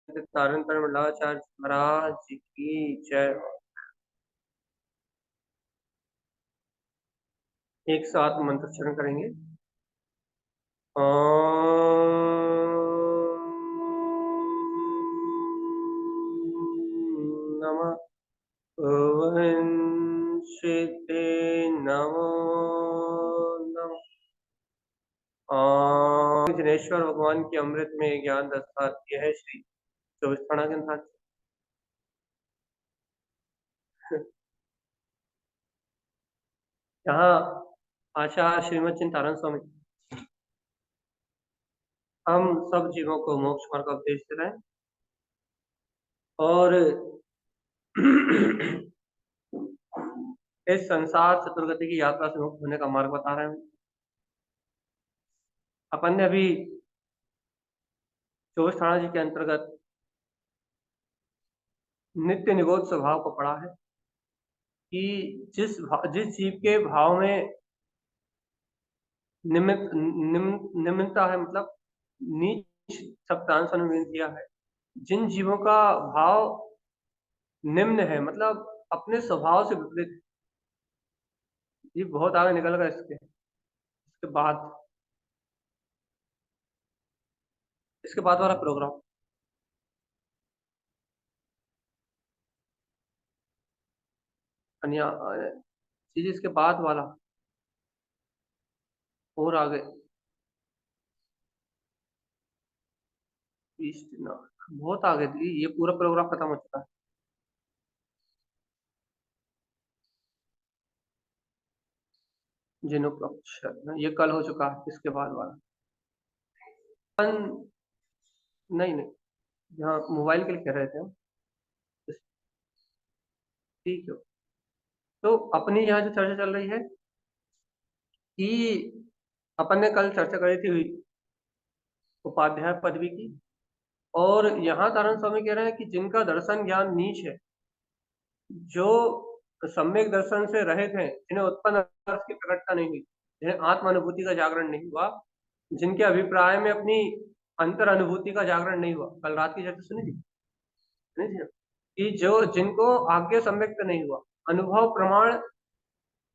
तारण मंडलाचार्य महाराज की जय। एक साथ मंत्रोच्चारण करेंगे। ओम नमः ओवंशिते नमो नमः। जिनेश्वर भगवान की अमृत में ज्ञान दस्तार किया है श्री 24 के यहाँ आचार्य श्रीमद चिंतारण स्वामी हम सब जीवों को मोक्ष मार्ग का उपदेश दे रहे हैं और इस संसार चतुर्गति की यात्रा से मुक्त होने का मार्ग बता रहे हैं। अपन ने अभी 24 जी के अंतर्गत नित्य निरोध स्वभाव को पढ़ा है कि जिस जीव के भाव में निम्नता है, मतलब नीच शब्दांश अनुमान दिया है। जिन जीवों का भाव निम्न है, मतलब अपने स्वभाव से विपरीत, ये बहुत आगे निकल गया। इसके बाद वाला प्रोग्राम चीज, इसके बाद वाला और आगे बहुत आगे थी। ये पूरा प्रोग्राम खत्म हो चुका है। जिनो पक्ष ये कल हो चुका है। इसके बाद वाला नहीं नहीं, यहाँ मोबाइल के लिए कह रहे थे हम। ठीक है, तो अपनी यहाँ जो चर्चा चल रही है कि अपन ने कल चर्चा करी थी उपाध्याय पदवी की, और यहाँ तारण स्वामी कह रहे हैं कि जिनका दर्शन ज्ञान नीच है, जो सम्यक दर्शन से रहित हैं, जिन्हें उत्पन्न अर्थ की प्रकटता नहीं हुई, जिन्हें आत्म अनुभूति का जागरण नहीं हुआ, जिनके अभिप्राय में अपनी अंतर अनुभूति का जागरण नहीं हुआ। कल रात की चर्चा सुनी थी कि जो जिनको आज्ञा सम्यक्त नहीं हुआ, अनुभव प्रमाण,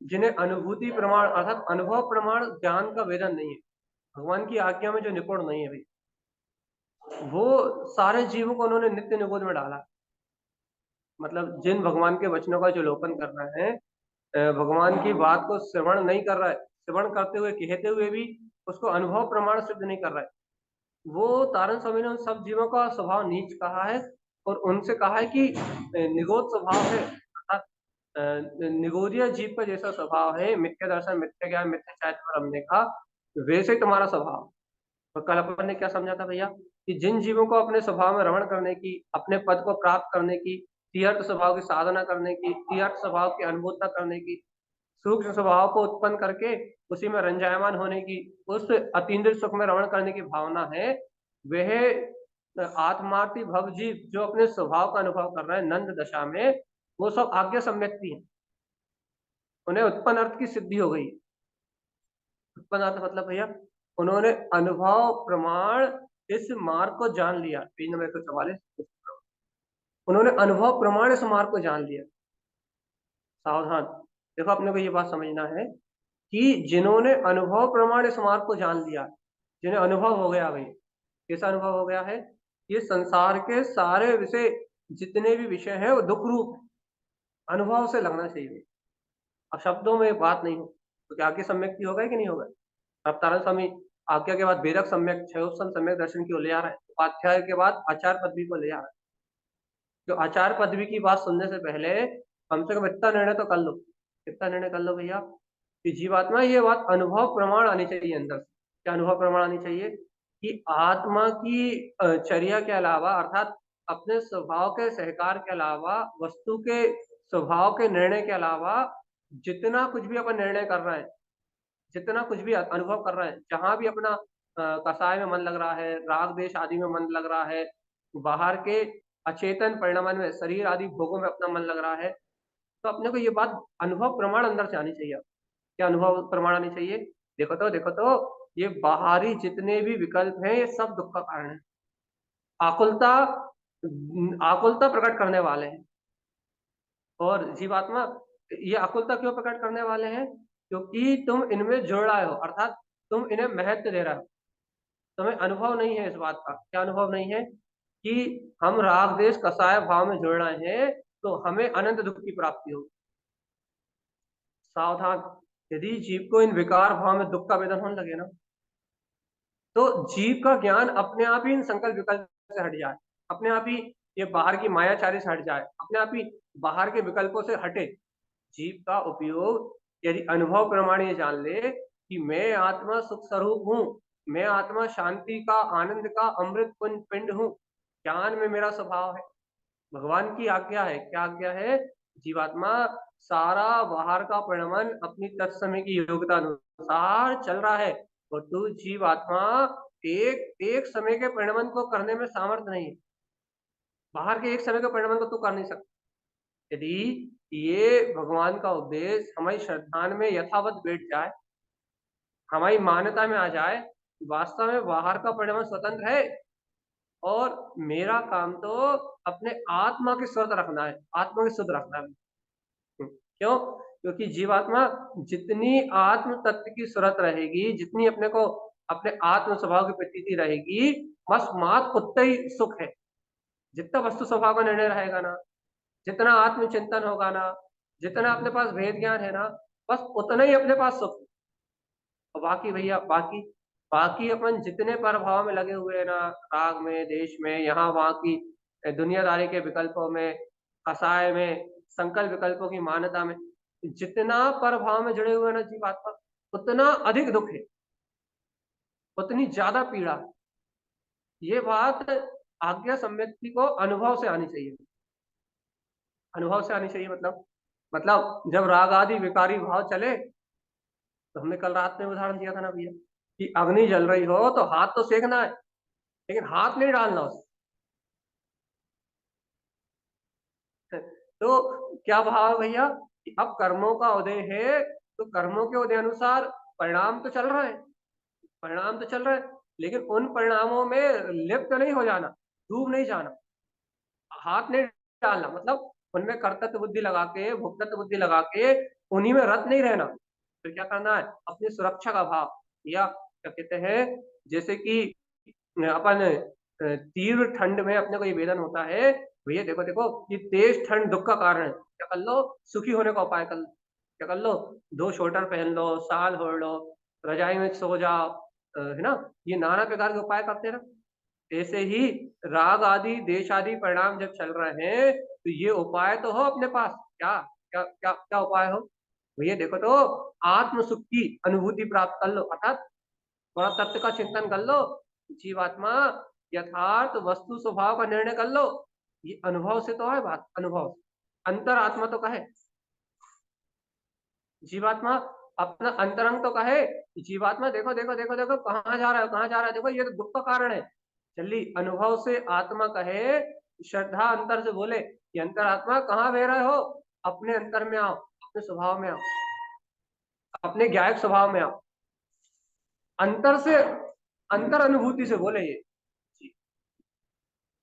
जिन्हें अनुभूति प्रमाण अर्थात अनुभव प्रमाण ज्ञान का वेदन नहीं है, भगवान की आज्ञा में जो निपुण नहीं है भाई, वो सारे जीवों को उन्होंने नित्य निगोद में डाला। मतलब जिन भगवान के वचनों का जो लोपन कर रहा है, भगवान की बात को श्रवण नहीं कर रहा है, श्रवण करते हुए कहते हुए भी उसको अनुभव प्रमाण सिद्ध नहीं कर रहा है, वो तारण स्वामी ने उन सब जीवों का स्वभाव नीच कहा है और उनसे कहा है कि निगोद स्वभाव है, अर्थात निगोदिया जीव का जैसा स्वभाव है, मिथ्या दर्शन, मिथ्या ज्ञान, मिथ्या चारित्र पर हमने कहा, वैसे ही तुम्हारा स्वभाव। तो कल अपन ने क्या समझा था भैया कि जिन जीवों को अपने स्वभाव में रमण करने की, अपने पद को प्राप्त करने की, तीर्थ स्वभाव की साधना करने की, तीर्थ स्वभाव की अनुभूता करने की, सूक्ष्म स्वभाव को उत्पन्न करके उसी में रंजायमान होने की, उस अतीन्द्रिय सुख में रमण करने की भावना है, वह आत्मार्थी भवजीव जो अपने स्वभाव का अनुभव कर रहे हैं नंद दशा में, वो सब आज्ञा सम्यक्ति है। उन्हें उत्पन्न अर्थ की सिद्धि हो गई। उत्पन्न अर्थ मतलब भैया, उन्होंने अनुभव प्रमाण इस मार्ग को जान लिया। पेज नंबर 144, उन्होंने अनुभव प्रमाण इस मार्ग को जान लिया। सावधान, देखो अपने को ये बात समझना है कि जिन्होंने अनुभव प्रमाण इस मार्ग को जान लिया, जिन्हें अनुभव हो गया भाई, कैसा अनुभव हो गया है, ये संसार के सारे विषय, जितने भी विषय हैं वो दुख रूप अनुभव से लगना चाहिए। अब शब्दों में बात नहीं हो तो क्या आगे सम्यक्ति होगा कि नहीं होगा। अब तारण स्वामी आज्ञा के बाद वेदक सम्यक क्षयोत्सम सम्यक दर्शन की ओर ले आ रहा है, उपाध्याय के बाद आचार्य पदवी को ले आ रहा है। जो आचार्य पदवी की बात सुनने से पहले कम से कम इतना निर्णय तो कर लो, कितना निर्णय कर लो भैया कि जीवात्मा ये बात अनुभव प्रमाण आनी चाहिए अंदर से। क्या अनुभव प्रमाण आनी चाहिए कि आत्मा की चर्या के अलावा, अर्थात अपने स्वभाव के सहकार के अलावा, वस्तु के स्वभाव के निर्णय के अलावा, जितना कुछ भी अपन निर्णय कर रहे हैं, जितना कुछ भी अनुभव कर रहे हैं, जहां भी अपना कसाय में मन लग रहा है, राग देश आदि में मन लग रहा है, बाहर के अचेतन परिणाम में, शरीर आदि भोगों में अपना मन लग रहा है, तो अपने को ये बात अनुभव प्रमाण अंदर से आनी चाहिए। क्या अनुभव प्रमाण आनी चाहिए? देखो तो ये बाहरी जितने भी विकल्प हैं ये सब दुख का कारण है। आकुलता आकुलता प्रकट करने वाले हैं। और जीवात्मा ये आकुलता क्यों प्रकट करने वाले हैं? क्योंकि तुम इनमें जुड़ रहे हो, अर्थात तुम इन्हें महत्व दे रहे हो। तुम्हें अनुभव नहीं है इस बात का। क्या अनुभव नहीं है? कि हम राग देश कसाय भाव में जुड़ रहे हैं तो हमें अनंत दुख की प्राप्ति होगी। सावधान, यदि जीव को इन विकार भाव में दुख का वेदन होने लगे ना, तो जीव का ज्ञान अपने आप ही इन संकल्प विकल्प से हट जाए, अपने आप ही ये बाहर की मायाचारी से हट जाए, अपने आप ही बाहर के विकल्पों से हटे। जीव का उपयोग यदि अनुभव प्रमाण ये जान ले कि मैं आत्मा सुख स्वरूप हूँ, मैं आत्मा शांति का, आनंद का अमृत पिंड हूँ, ज्ञान में मेरा स्वभाव है। भगवान की आज्ञा है, क्या आज्ञा है? जीवात्मा सारा बाहर का परिणमन अपनी तत्समय की योग्यता अनुसार चल रहा है, और तू जीवात्मा एक एक समय के परिणमन को करने में सामर्थ्य नहीं है। बाहर के एक समय के परिणमन को तू कर नहीं सकता। यदि ये भगवान का उपदेश हमारी श्रद्धा में यथावत बैठ जाए, हमारी मान्यता में आ जाए, वास्तव में बाहर का परिणमन स्वतंत्र है और मेरा काम तो अपने आत्मा की शुद्ध रखना है, आत्मा की शुद्ध रखना है। क्यों? क्योंकि जीवात्मा जितनी आत्म तत्व की सूरत रहेगी, जितनी अपने को अपने आत्म स्वभाव की प्रतीति रहेगी, बस मात उतना ही सुख है। जितना वस्तु स्वभाव का निर्णय रहेगा ना, जितना आत्मचिंतन होगा ना, जितना अपने पास भेद ज्ञान है ना, बस उतना ही अपने पास सुख। और बाकी भैया, बाकी बाकी अपन जितने प्रभाव में लगे हुए हैं ना, राग में, देश में, यहाँ वहाँ की दुनियादारी के विकल्पों में, कसाय में, संकल्प विकल्पों की मान्यता में, जितना प्रभाव में जुड़े हुए हैं ना जीवात्मा, उतना अधिक दुख है, उतनी ज्यादा पीड़ा है। ये बात आज्ञा सम्यक्ति को अनुभव से आनी चाहिए। अनुभव से आनी चाहिए मतलब जब राग आदि विकारी भाव चले, तो हमने कल रात में उदाहरण दिया था ना भैया, कि अग्नि जल रही हो तो हाथ तो सेकना है, लेकिन हाथ नहीं डालना उससे। तो क्या भाव है भैया कि अब कर्मों का उदय है, तो कर्मों के उदय अनुसार परिणाम तो चल रहा है, परिणाम तो चल रहा है, लेकिन उन परिणामों में लिप्त नहीं हो जाना, डूब नहीं जाना, हाथ नहीं डालना, मतलब उनमें कर्तव्य बुद्धि लगा के, भुक्तत्व बुद्धि लगा के उन्हीं में रत नहीं रहना। तो क्या करना है? अपनी सुरक्षा का भाव, या क्या कहते हैं, जैसे कि अपन तीव्र ठंड में अपने को ये वेदन होता है, भैया देखो देखो ये तेज ठंड दुख का कारण है, क्या कर लो? सुखी होने का उपाय कर लो। क्या कर लो? 2 स्वेटर पहन लो, साल ओढ़ लो, रजाई में सो जाओ, है ना? ये नाना प्रकार के उपाय करते हैं ना। ऐसे ही राग आदि, देश आदि परिणाम जब चल रहे हैं, तो ये उपाय तो हो अपने पास। क्या क्या क्या क्या उपाय हो भैया? देखो तो आत्म सुख की अनुभूति प्राप्त कर लो, अर्थात थोड़ा तत्व का चिंतन कर लो, जीवात्मा यथार्थ वस्तु स्वभाव का निर्णय कर लो। ये अनुभव से तो है बात, अनुभव अंतर आत्मा तो कहे, जीवात्मा अपना अंतरंग तो कहे, जीवात्मा देखो देखो देखो देखो कहाँ जा रहा है, कहाँ जा रहा है, देखो ये तो दुख का कारण है। जल्दी अनुभव से आत्मा कहे, श्रद्धा अंतर से बोले कि अंतरात्मा कहाँ बह रहे हो, अपने अंतर में आओ, अपने स्वभाव में आओ, अपने ज्ञायक स्वभाव में आओ, अंतर से, अंतर अनुभूति से बोले ये।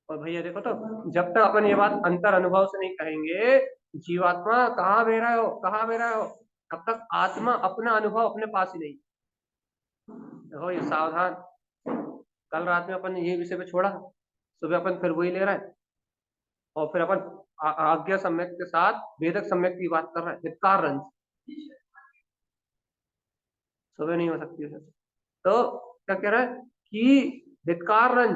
और भैया देखो तो जब तक अपन ये बात अंतर अनुभव से नहीं कहेंगे, जीवात्मा कहाँ बह रहे हो, कहाँ बह रहे हो, तब तक आत्मा अपना अनुभव अपने पास ही नहीं। देखो ये सावधान, कल रात में अपन ने ये विषय पे छोड़ा, सुबह अपन फिर वही ले रहे हैं, और फिर अपन आज्ञा सम्यक के साथ वेदक सम्यक की बात कर रहे हैं, हितकार रंज सुबह नहीं हो सकती है। तो क्या कह रहा है कि हितकार रंज,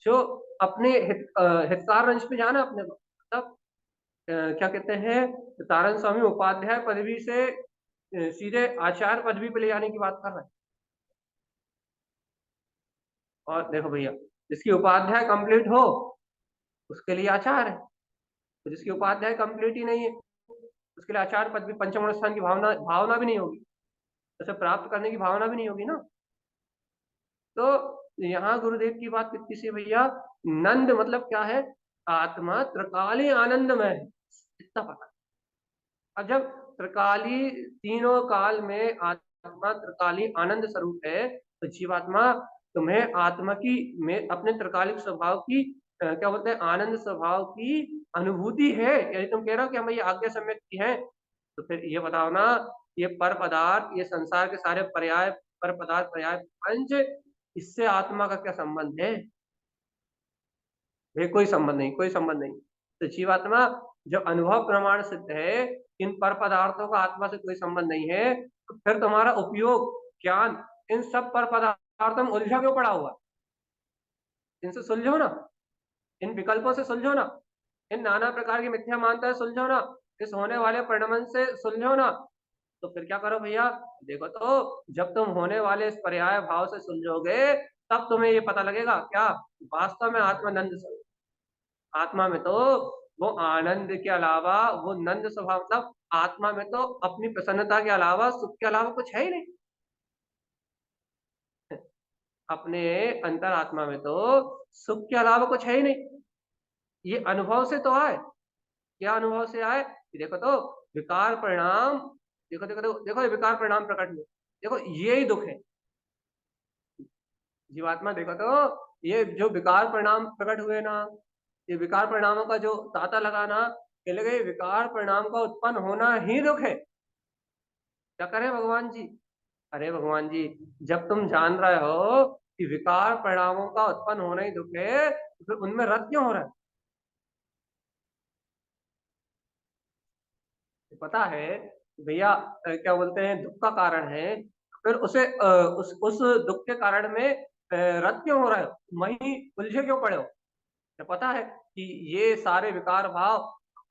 जो अपने हितकार रंज पे जाना अपने को, मतलब क्या कहते हैं, तारण स्वामी उपाध्याय पदवी से सीधे आचार्य पदवी पे ले जाने की बात कर रहे हैं। और देखो भैया, जिसकी उपाध्याय कंप्लीट हो उसके लिए आचार्य है, तो जिसकी उपाध्याय कंप्लीट ही नहीं है उसके लिए आचार्य पदवी, पंचम अनुष्ठान की भावना भावना भी नहीं होगी, उसे प्राप्त करने की भावना भी नहीं होगी ना। तो यहाँ गुरुदेव की बात कितनी सी भैया, नंद मतलब क्या है? आत्मा त्रिकाली आनंदमय है, इतना पता। अब जब त्रिकाली तीनों काल में आत्मा त्रिकाली आनंद स्वरूप है, तो जीवात्मा तुम्हें आत्मा की में अपने त्रिकालिक स्वभाव की क्या बोलते हैं, आनंद स्वभाव की अनुभूति है। यदि तुम कह रहे हो कि हम ये आज्ञा सम्यक की है, तो फिर ये बताओ ना, ये पर पदार्थ, ये संसार के सारे पर्याय, पर पदार्थ पर्याय पंच, इससे आत्मा का क्या संबंध है? ये कोई संबंध नहीं, कोई संबंध नहीं। तो जीवात्मा जब अनुभव प्रमाण सिद्ध है, इन पर पदार्थों का आत्मा से कोई संबंध नहीं है, तो फिर तुम्हारा उपयोग ज्ञान इन सब पर पदार्थों में उलझा क्यों पड़ा हुआ है? इनसे सुलझो ना, इन विकल्पों से सुलझो ना, इन नाना प्रकार की मिथ्या मानता से सुलझो ना, इस होने वाले परिणमन से सुलझो ना। तो फिर क्या करो भैया, देखो तो, जब तुम होने वाले इस पर्याय भाव से सुलझोगे, तब तुम्हें ये पता लगेगा क्या वास्तव में आत्मानंद स्वरूप। आत्मा में तो वो आनंद के अलावा, वो नंद स्वभाव, मतलब आत्मा में तो अपनी प्रसन्नता के अलावा, सुख के अलावा कुछ है ही नहीं। अपने अंतर आत्मा में तो सुख के अलावा कुछ है ही नहीं। ये अनुभव से तो आए। क्या अनुभव से आए कि देखो तो, विकार परिणाम, देखो देखो देखो देखो, ये विकार परिणाम प्रकट हुए, देखो ये ही दुख है। जीवात्मा देखो तो, ये जो विकार परिणाम प्रकट हुए ना, ये विकार परिणामों का जो तांता लगाना, कह लगे विकार परिणाम का उत्पन्न होना ही दुख है। क्या करें भगवान जी? अरे भगवान जी, जब तुम जान रहे हो कि विकार परिणामों का उत्पन्न होना ही दुख है, तो फिर उनमें रत क्यों हो रहा है? पता है भैया, क्या बोलते हैं, दुख का कारण है, फिर उसे उस दुख के कारण में रत क्यों हो रहे हो, वहीं उलझे क्यों पड़े हो? तो पता है कि ये सारे विकार भाव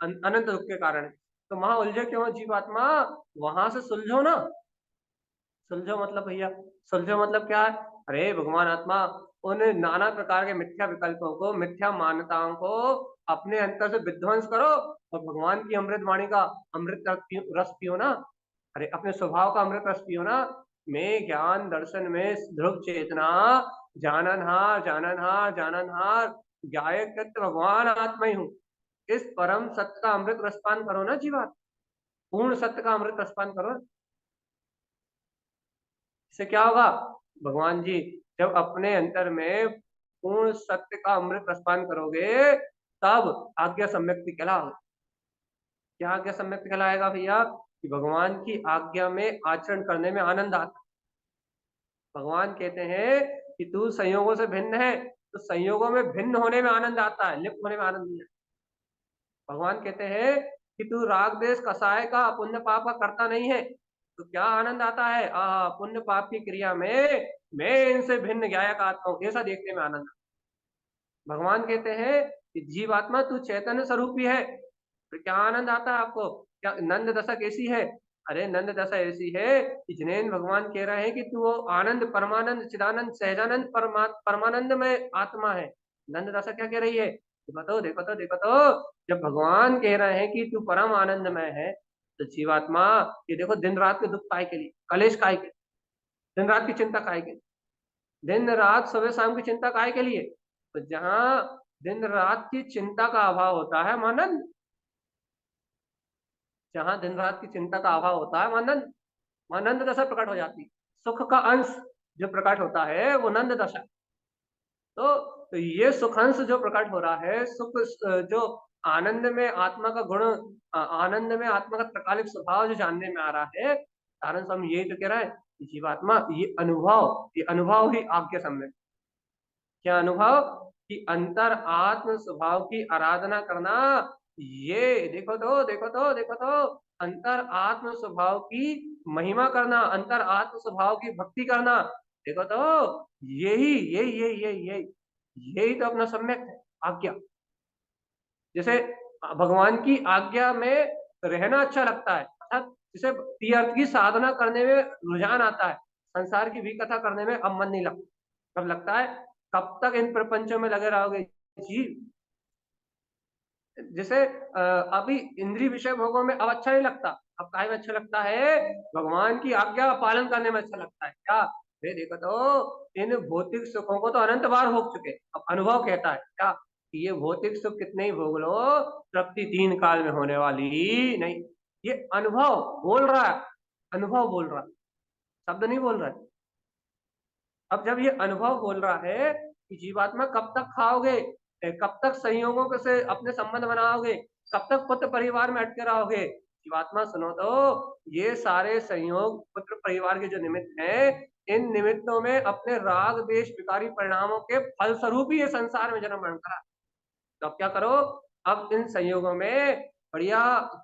अनंत दुख के कारण है, तो वहां उलझे क्यों हो जीवात्मा? वहां से सुलझो ना। सुलझो मतलब भैया, सुलझो मतलब क्या है? अरे भगवान आत्मा, उन नाना प्रकार के मिथ्या विकल्पों को, मिथ्या मान्यताओं को अपने अंतर से विध्वंस करो, और भगवान की अमृत वाणी का अमृत रस पियो ना। अरे अपने स्वभाव का अमृत रस पियो ना। मैं ज्ञान दर्शन में ध्रुव चेतना, जाननहार जाननहार जाननहार, गायक तत्व भगवान आत्मा ही हूँ। इस परम सत्य का अमृत रसपान करो ना जीवा, पूर्ण सत्य का अमृत रसपान करो। इससे क्या होगा भगवान जी, जब अपने अंतर में पूर्ण सत्य का अमृत रसपान करोगे, तब आज्ञा सम्यक्ति कहलाओगे। क्या आज्ञा सम्यक्ति कहलाएगा भैया? कि भगवान की आज्ञा में आचरण करने में आनंद आता है। भगवान कहते हैं कि तू संयोगों से भिन्न है, तो संयोगों में भिन्न होने में आनंद आता है, लिप्त होने में आनंद नहीं आता। भगवान कहते हैं कि तू राग देश कसाय का पुण्य पाप का करता नहीं है, तो क्या आनंद आता है, पुण्य पाप की क्रिया में मैं इनसे भिन्न गायक आत्मा हूं, ऐसा देखने में आनंद। भगवान कहते हैं कि जीवात्मा तू चैतन्य स्वरूपी है, फिर क्या आनंद आता है आपको? क्या नंद दशा कैसी है? अरे नंद दशा ऐसी है कि जिनेन भगवान कह रहे हैं कि तू वो आनंद, परमानंद, चिदानंद, सहजानंद, परमानंद में आत्मा है। नंद दशा क्या कह रही है? देखो तो देखो तो देखो तो, जब भगवान कह रहे हैं कि तू परम आनंदमय है, तो जीवात्मा, ये देखो दिन रात के दुख काय के लिए, कलेश काय के, दिन रात की चिंता काय के, दिन रात सुबह शाम की चिंता काय के लिए? तो जहां दिन रात की चिंता का अभाव होता है मानंद, जहां दिन रात की चिंता का अभाव होता है मानंद, वहां नंद दशा प्रकट हो जाती है। सुख का अंश जो प्रकट होता है वो नंद दशा। तो ये सुखांश जो प्रकट हो रहा है, सुख, जो आनंद में आत्मा का गुण, आनंद में आत्मा का त्रकालिक स्वभाव जो जानने में आ रहा है, कारण स्वामी यही तो कह रहा है कि जीवात्मा, ये अनुभव ही आज्ञा सम्यक। क्या अनुभव? कि अंतर आत्म स्वभाव की आराधना करना। ये देखो तो देखो तो देखो तो, अंतर आत्म स्वभाव की महिमा करना, अंतर आत्म स्वभाव की भक्ति करना, देखो तो, यही यही यही यही यही यही तो अपना सम्यक है, आज्ञा। जैसे भगवान की आज्ञा में रहना अच्छा लगता है, अर्थात जैसे तीर्थ की साधना करने में रुझान आता है, संसार की भी कथा करने में अब मन नहीं लगता। कब लगता है? कब तक इन प्रपंचों में लगे रहोगे जी? जैसे अभी इंद्रिय विषय भोगों में अब अच्छा नहीं लगता, अब काहे में अच्छा लगता है? भगवान की आज्ञा का पालन करने में अच्छा लगता है। क्या? ये देखो तो, इन भौतिक सुखों को तो अनंत बार भोग चुके, अब अनुभव कहता है क्या कि ये भौतिक सुख कितने ही भोग लो, तृप्ति तीन काल में होने वाली ही नहीं। ये अनुभव बोल रहा है, अनुभव बोल रहा है, शब्द नहीं बोल रहा है। अब जब ये अनुभव बोल रहा है कि जीवात्मा कब तक खाओगे, कब तक संयोगों से अपने संबंध बनाओगे, कब तक पुत्र परिवार में अटके रहोगे। जीवात्मा सुनो तो, ये सारे संयोग पुत्र परिवार के जो निमित्त हैं, इन निमित्तों में अपने राग देश विकारी परिणामों के फल स्वरूप ही ये संसार में जन्म ग्रहण करा। तो अब क्या करो, अब इन संयोगों में बढ़िया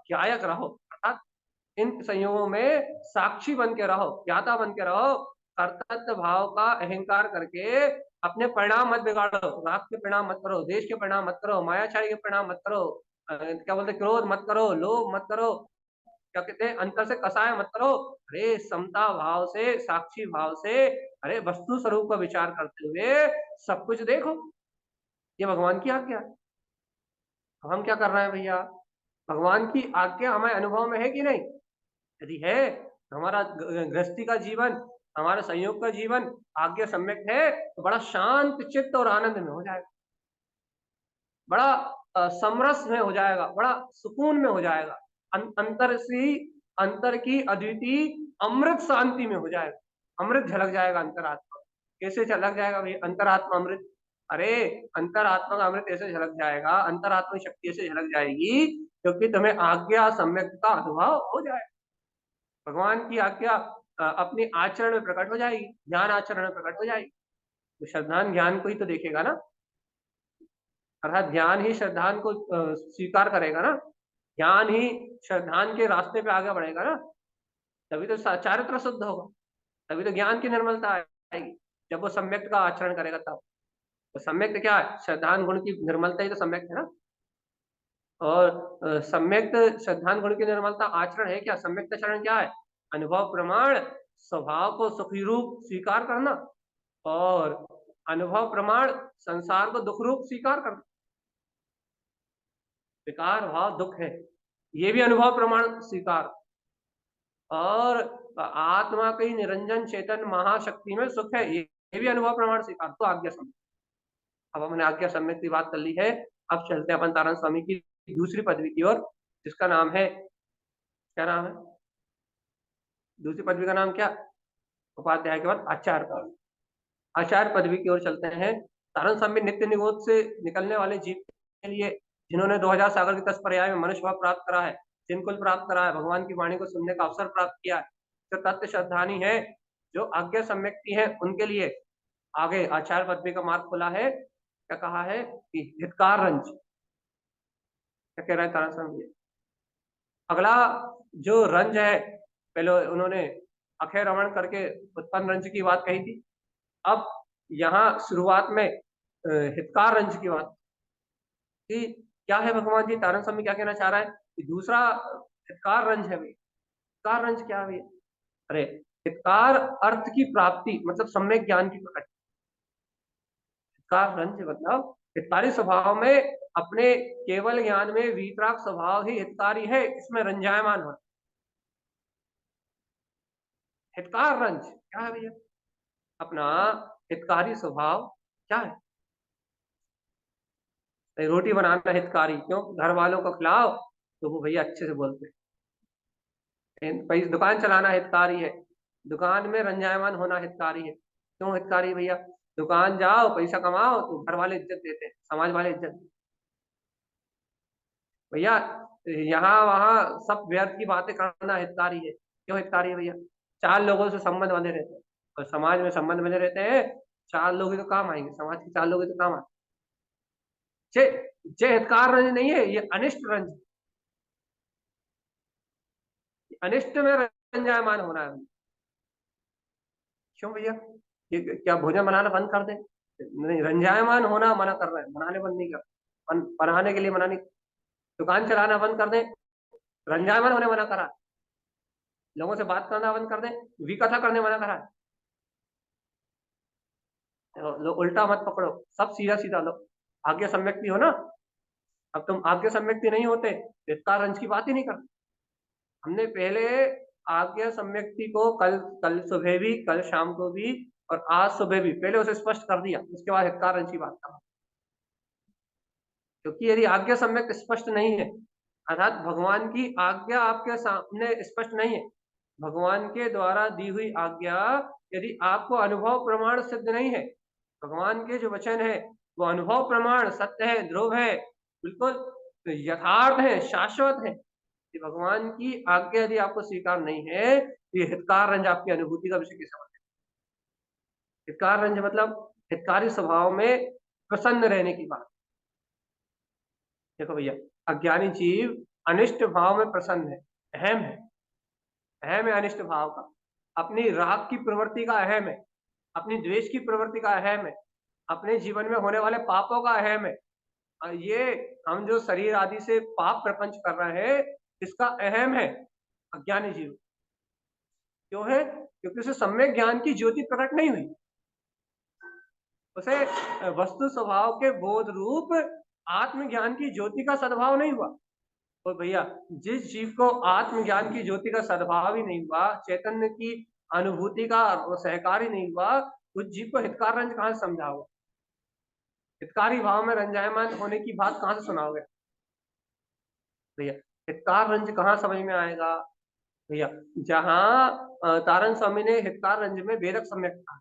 ज्ञायक रहो, अर्थात इन संयोगों में साक्षी बन के रहो, ज्ञाता बन के रहो, कर्तृत्व भाव का अहंकार करके अपने परिणाम मत बिगाड़ो, राग के परिणाम मत करो, देश के परिणाम मत करो, मायाचारी के परिणाम मत करो, क्या बोलते क्रोध मत करो, लोभ मत करो, क्या कहते हैं अंतर से कसाय मत करो। अरे समता भाव से, साक्षी भाव से, अरे वस्तु स्वरूप का विचार करते हुए सब कुछ देखो। ये भगवान की आज्ञा है। अब हम क्या कर रहे हैं भैया, भगवान की आज्ञा हमारे अनुभव में है कि नहीं? यदि है तो हमारा गृहस्थी का जीवन, हमारा संयोग का जीवन आज्ञा सम्यक है तो बड़ा शांत चित्त और आनंद में हो जाएगा, बड़ा समरस में हो जाएगा, बड़ा सुकून में हो जाएगा, अंतर की अद्वितीय अमृत शांति में हो जाएगा, अमृत झलक जाएगा अंतरात्मा। कैसे झलक जाएगा भाई अंतरात्मा अमृत? अरे अंतरात्मा का अमृत ऐसे झलक जाएगा, अंतरात्मा शक्ति ऐसे झलक जाएगी क्योंकि तुम्हें आज्ञा सम्यक का अनुभव हो जाएगा। भगवान की आज्ञा अपनी आचरण में प्रकट हो जाएगी, ज्ञान आचरण में प्रकट हो जाएगी। तो श्रद्धान ज्ञान को ही तो देखेगा ना, अर्थात ज्ञान ही श्रद्धान को स्वीकार करेगा ना, ज्ञान ही श्रद्धान के रास्ते पे आगे बढ़ेगा ना, तभी तो चारित्र शुद्ध होगा, तभी तो ज्ञान की निर्मलता आएगी, जब वो सम्यक का आचरण करेगा तब। तो सम्यक क्या है? श्रद्धान गुण की निर्मलता ही तो सम्यक है ना। और सम्यक श्रद्धान गुण की निर्मलता आचरण है क्या? सम्यक आचरण क्या है? अनुभव प्रमाण स्वभाव को सुखी रूप स्वीकार करना और अनुभव प्रमाण संसार को दुख रूप स्वीकार करना। विकार भाव दुख है, ये भी अनुभव प्रमाण स्वीकार, और आत्मा की निरंजन चेतन महाशक्ति में सुख है, ये भी अनुभव प्रमाण स्वीकार। तो आज्ञा सम्यक। अब हमने आज्ञा सम्यक की बात कर ली है, अब चलते हैं अपन तारण स्वामी की दूसरी पदवी की ओर, जिसका नाम है, क्या नाम है दूसरी पदवी का नाम? क्या? उपाध्याय के बाद आचार्य पदवी। आचार्य पदवी की ओर चलते हैं। तारण स्वामी नित्य निरोध से निकलने वाले जीव के लिए, जिन्होंने 2000 सागर के 10 पर्याय में मनुष्य भाव प्राप्त करा है, चिन्कुल प्राप्त करा है, भगवान की वाणी को सुनने का अवसर प्राप्त किया है, जो तत्व श्रद्धानी है, जो आज्ञा सम्यक्ति है, उनके लिए आगे आचार्य पदवी का मार्ग खुला है। क्या कहा है कि हितकार रंज, क्या कह रहा है तारण स्वामी? अगला जो रंज है, पहले उन्होंने अक्षय रमण करके उत्पन्न रंज की बात कही थी, अब यहाँ शुरुआत में हितकार रंज की बात कि क्या है भगवान जी, तारण स्वामी क्या कहना चाह रहा है कि दूसरा हितकार रंज है। भाई हितकार रंज क्या है? अरे हितकार अर्थ की प्राप्ति, मतलब सम्यक ज्ञान की प्रकट। हितकार रंज मतलब हितकारी स्वभाव में, अपने केवल ज्ञान में वीतराग स्वभाव ही हितकारी है, इसमें रंजायमान हो। हितकार रंज क्या है भैया? अपना हितकारी स्वभाव क्या है? रोटी बनाना हितकारी, क्यों? घर वालों को खिलाओ तो वो भैया अच्छे से बोलते हैं। पैसे दुकान चलाना हितकारी है, दुकान में रंजायमान होना हितकारी है। क्यों हितकारी भैया? दुकान जाओ पैसा कमाओ तो घर वाले इज्जत देते हैं, समाज वाले इज्जत। भैया यहाँ वहाँ सब व्यर्थ की बातें करना हितकारी है। क्यों हितकारी है भैया? चार लोगों से संबंध बने रहते हैं, और समाज में संबंध बने रहते हैं, चार लोग ही तो काम आएंगे, समाज के चार लोग ही तो काम आएंगे। जे हितकार रंज नहीं है, ये अनिष्ट रंज, अनिष्ट में रंजायमान होना है। क्यों भैया? ये क्या भोजन बनाना बंद कर दे? नहीं, रंजायमान होना मना कर रहे हैं, बनाने बंद नहीं कर, बनाने के लिए मना नहीं। दुकान चलाना बंद कर दे, रंजायमान होने मना करा। लोगों से बात करना बंद कर दे, विकथा करने मना करा। लो उल्टा मत पकड़ो, सब सीधा सीधा लो, आज्ञा सम्यक्ति हो ना। अब तुम आज्ञा सम्यक्ति नहीं होते, इसका रंज की बात ही नहीं करते। हमने पहले आज्ञा सम्यक्ति को कल कल सुबह भी, कल शाम को भी, और आज सुबह भी पहले उसे स्पष्ट कर दिया, उसके बाद हितकार रंज की बात करा। क्योंकि यदि आज्ञा सम्यक स्पष्ट नहीं है, अर्थात भगवान की आज्ञा आपके सामने स्पष्ट नहीं है, भगवान के द्वारा दी हुई आज्ञा यदि आपको अनुभव प्रमाण सिद्ध नहीं है, भगवान के जो वचन है वो अनुभव प्रमाण सत्य है, ध्रुव है, बिल्कुल यथार्थ है, शाश्वत है। कि भगवान की आज्ञा यदि आपको स्वीकार नहीं है, तो ये हितकार रंज आपकी अनुभूति का विषय कैसे बने? हितकार रंज मतलब हितकारी स्वभाव में प्रसन्न रहने की बात। देखो भैया, अज्ञानी जीव अनिष्ट भाव में प्रसन्न है, अहम है, अहम है अनिष्ट भाव का, अपनी राग की प्रवृत्ति का अहम है, अपनी द्वेष की प्रवृत्ति का अहम है, अपने जीवन में होने वाले पापों का अहम है। ये हम जो शरीर आदि से पाप प्रपंच कर रहे हैं, इसका अहम है अज्ञानी जीव। क्यों है? क्योंकि उसे सम्यक ज्ञान की ज्योति प्रकट नहीं हुई, उसे वस्तु स्वभाव के बोध रूप आत्मज्ञान की ज्योति का सद्भाव नहीं हुआ। और भैया, जिस जीव को आत्मज्ञान की ज्योति का सद्भाव ही नहीं हुआ, चैतन्य की अनुभूति का सहकार ही नहीं हुआ, उस जीव को हितकार रंज कहां से समझाओगे? हितकारी भाव में रंजायमान होने की बात कहां से सुनाओगे भैया? हितकार रंज कहाँ समझ में आएगा भैया? जहाँ तारन स्वामी ने हितकार रंज में वेदक सम्यक कहा,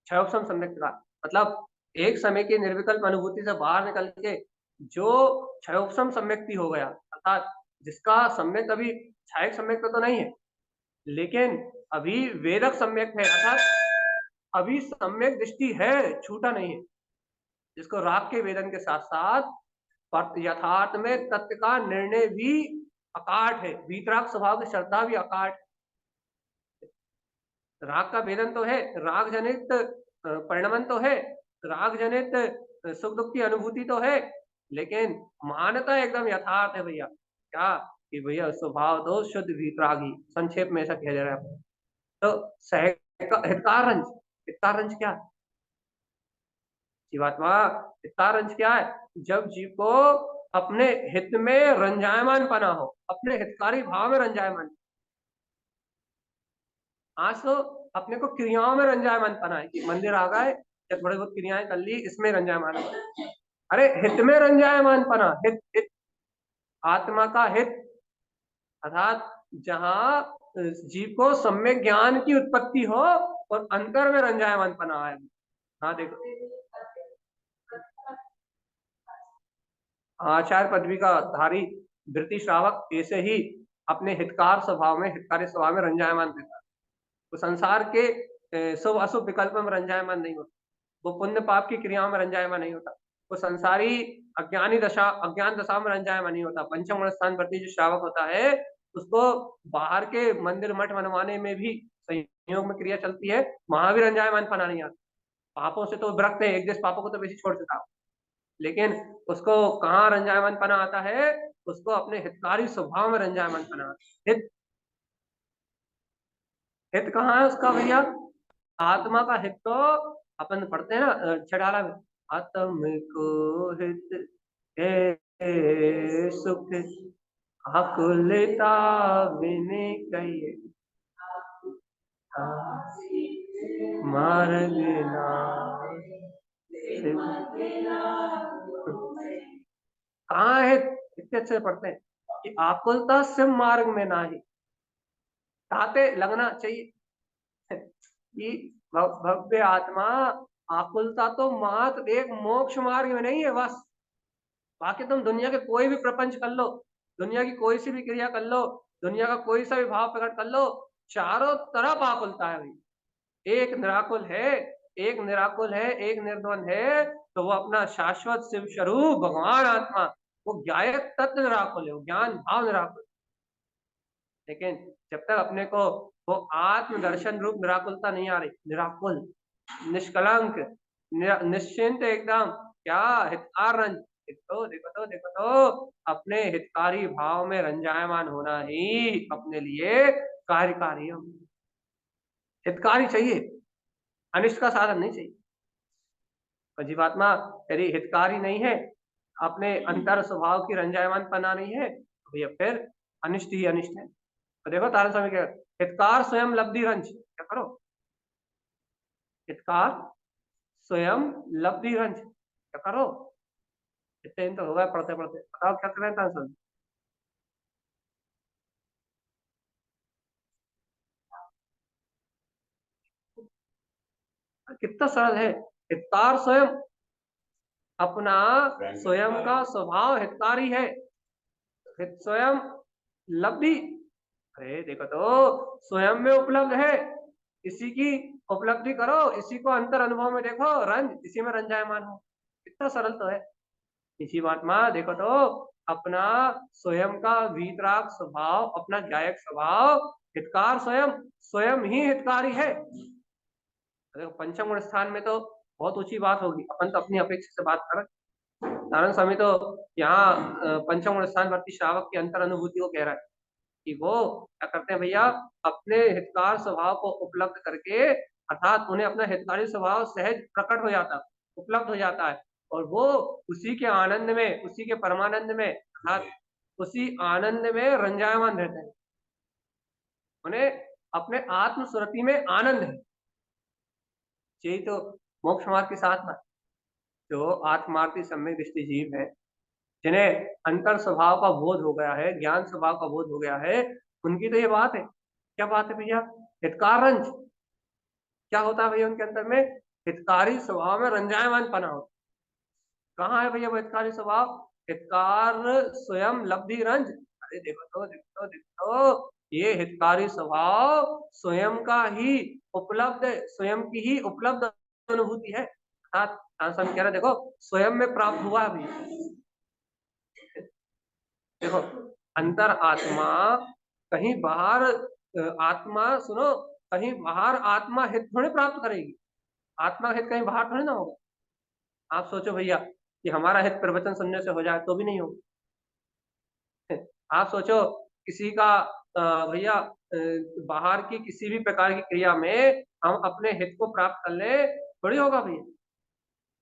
क्षयोपम सम्यक कहा, मतलब एक समय की निर्विकल्प अनुभूति से बाहर निकल के जो क्षयोपम सम्यक्ति हो गया, अर्थात जिसका सम्यक अभी क्षयक सम्यक तो नहीं है, लेकिन अभी वेदक सम्यक है, अर्थात अभी सम्यक दृष्टि है, छूटा नहीं है, जिसको राग के वेदन के साथ साथ यथार्थ में तत्व का निर्णय भी अकाट है, वीतराग स्वभाव की श्रद्धा भी अकाट। राग का भेदन तो है, राग जनित परिणमन तो है, राग जनित सुख दुख की अनुभूति तो है, लेकिन मानता एकदम यथार्थ है भैया। क्या कि भैया स्वभाव तो शुद्ध वीतरागी, संक्षेप में ऐसा कह दे रहा है। तो सह हितकार रंज, हितकार रंज क्या है जीवात्मा? हितकार रंज क्या है? जब जीव को अपने हित में रंजायमान पना हो, अपने हितकारी भाव में रंजायमान। आज तो अपने को क्रियाओं में रंजायमान पना है कि मंदिर आ गए या थोड़ी बहुत क्रियाएं कर ली, इसमें रंजायमान पना। अरे हित में रंजायमान पना, हित हित आत्मा का हित, अर्थात जहाँ जीव को सम्यक ज्ञान की उत्पत्ति हो और अंतर में रंजायमान पना है। हाँ देखो, आचार्य पदवी का धारी वृत्ति श्रावक ऐसे ही अपने हितकार स्वभाव में, हितकारी स्वभाव में रंजायमान रहता है। वो संसार के शुभ अशुभ विकल्प में रंजायमान नहीं होता, वो पुण्य पाप की क्रियाओं में रंजायमान नहीं होता, वो संसारी अज्ञानी दशा, अज्ञान दशा में रंजायमान नहीं होता। पंचम गुण स्थान प्रति जो श्रावक होता है, उसको बाहर के मंदिर मठ बनवाने में भी संयोग में क्रिया चलती है, वहां भी रंजायमान पना नहीं आता। पापों से तो विरक्त है, एक देश पापों को तो बेसी छोड़ चुका, लेकिन उसको कहाँ रंजायमान पना आता है? उसको अपने हितकारी स्वभाव में रंजायमान पना आता है। हित, हित कहाँ है उसका भैया? आत्मा का हित तो अपन पढ़ते हैं ना छड़ाला में, आत्म को हित है सुख आकुलता बिने कहिए मार्ग ना। कहाँ है? इतने अच्छे से पढ़ते हैं कि आकुलता सिम मार्ग में ना ही, ताते लगना चाहिए कि भव्य आत्मा, आकुलता तो मात्र एक मोक्ष मार्ग में नहीं है बस। बाकी तुम दुनिया के कोई भी प्रपंच कर लो, दुनिया की कोई सी भी क्रिया कर लो, दुनिया का कोई सा भी भाव प्रकट कर लो, चारों तरफ आकुलता है भाई। एक निराकुल है, एक निराकुल है, एक निर्द्वंद है, तो वो अपना शाश्वत शिव स्वरूप भगवान आत्मा, वो ज्ञायक तत्व निराकुल है, वो ज्ञान भाव निराकुल। लेकिन जब तक अपने को वो आत्म दर्शन रूप निराकुलता नहीं आ रही, निराकुल, निष्कलंक, निश्चिंत एकदम, क्या हितकार रंज, देखो देखो तो देखो तो अपने हितकारी भाव में रंजायमान होना ही अपने लिए कार्यकारी है। हितकारी चाहिए, अनिष्ट का साधन नहीं चाहिए। और जीवात्मा यदि हितकारी नहीं है, अपने अंतर स्वभाव की रंजायमान पना नहीं है, तो भैया फिर अनिष्ट ही अनिष्ट है। तो देखो तारण स्वामी क्या, हितकार स्वयं लब्धि रंज, क्या करो? हितकार स्वयं लब्धि रंज, क्या करो? इतने दिन तो होगा पढ़ते पढ़ते, बताओ क्या करें तारण स्वामी? कितना सरल है, हितकार स्वयं अपना स्वयं का स्वभाव हितकारी है, स्वयं लब्धि, अरे देखो तो स्वयं में उपलब्ध है, इसी की उपलब्धि करो, इसी को अंतर अनुभव में देखो, रंज इसी में रंजायमान हो। कितना सरल तो है। इसी महात्मा देखो तो अपना स्वयं का वीतराग स्वभाव, अपना गायक स्वभाव, हितकार स्वयं, स्वयं ही हितकारी है। देखो पंचम गुण स्थान में तो बहुत ऊंची बात होगी, अपन तो अपनी अपेक्षा से बात कर रहे हैं। नारायण स्वामी तो यहाँ पंचम गुण स्थान वर्ती श्रावक की अंतर अनुभूति को कह रहा है कि वो क्या करते हैं भैया, अपने हितकार स्वभाव को उपलब्ध करके, अर्थात उन्हें अपना हितकारी स्वभाव सहज प्रकट हो जाता, उपलब्ध हो जाता है, और वो उसी के आनंद में, उसी के परमानंद में, अर्थात उसी आनंद में रंजायमान रहते हैं। उन्हें अपने आत्म सुरति में आनंद है। यही तो मोक्ष मार्ग के साथ में जो आत्मार्थी सम्यक दृष्टि जीव है, जिन्हें अंतर स्वभाव का बोध हो गया है, ज्ञान स्वभाव का बोध हो गया है, उनकी तो ये बात है। क्या बात है भैया? हितकार रंज क्या होता है भैया उनके अंदर में? हितकारी स्वभाव में रंजायमान पना होता। कहाँ है भैया वो हितकारी स्वभाव? हितकार स्वयं लब्धि रंज। अरे देखो तो, देखो तो, देखो तो, ये हितकारी स्वभाव स्वयं का ही उपलब्ध, स्वयं की ही उपलब्ध अनुभूति है। अर्थात कह रहे देखो स्वयं में प्राप्त हुआ भी। देखो अंतर आत्मा कहीं बाहर, आत्मा सुनो, कहीं बाहर आत्मा हित थोड़ी प्राप्त करेगी। आत्मा हित कहीं बाहर थोड़ी ना होगा। आप सोचो भैया कि हमारा हित प्रवचन सुनने से हो जाए तो भी नहीं होगा। आप सोचो किसी का भैया बाहर की किसी भी प्रकार की क्रिया में हम अपने हित को प्राप्त कर ले, थोड़ी होगा भैया।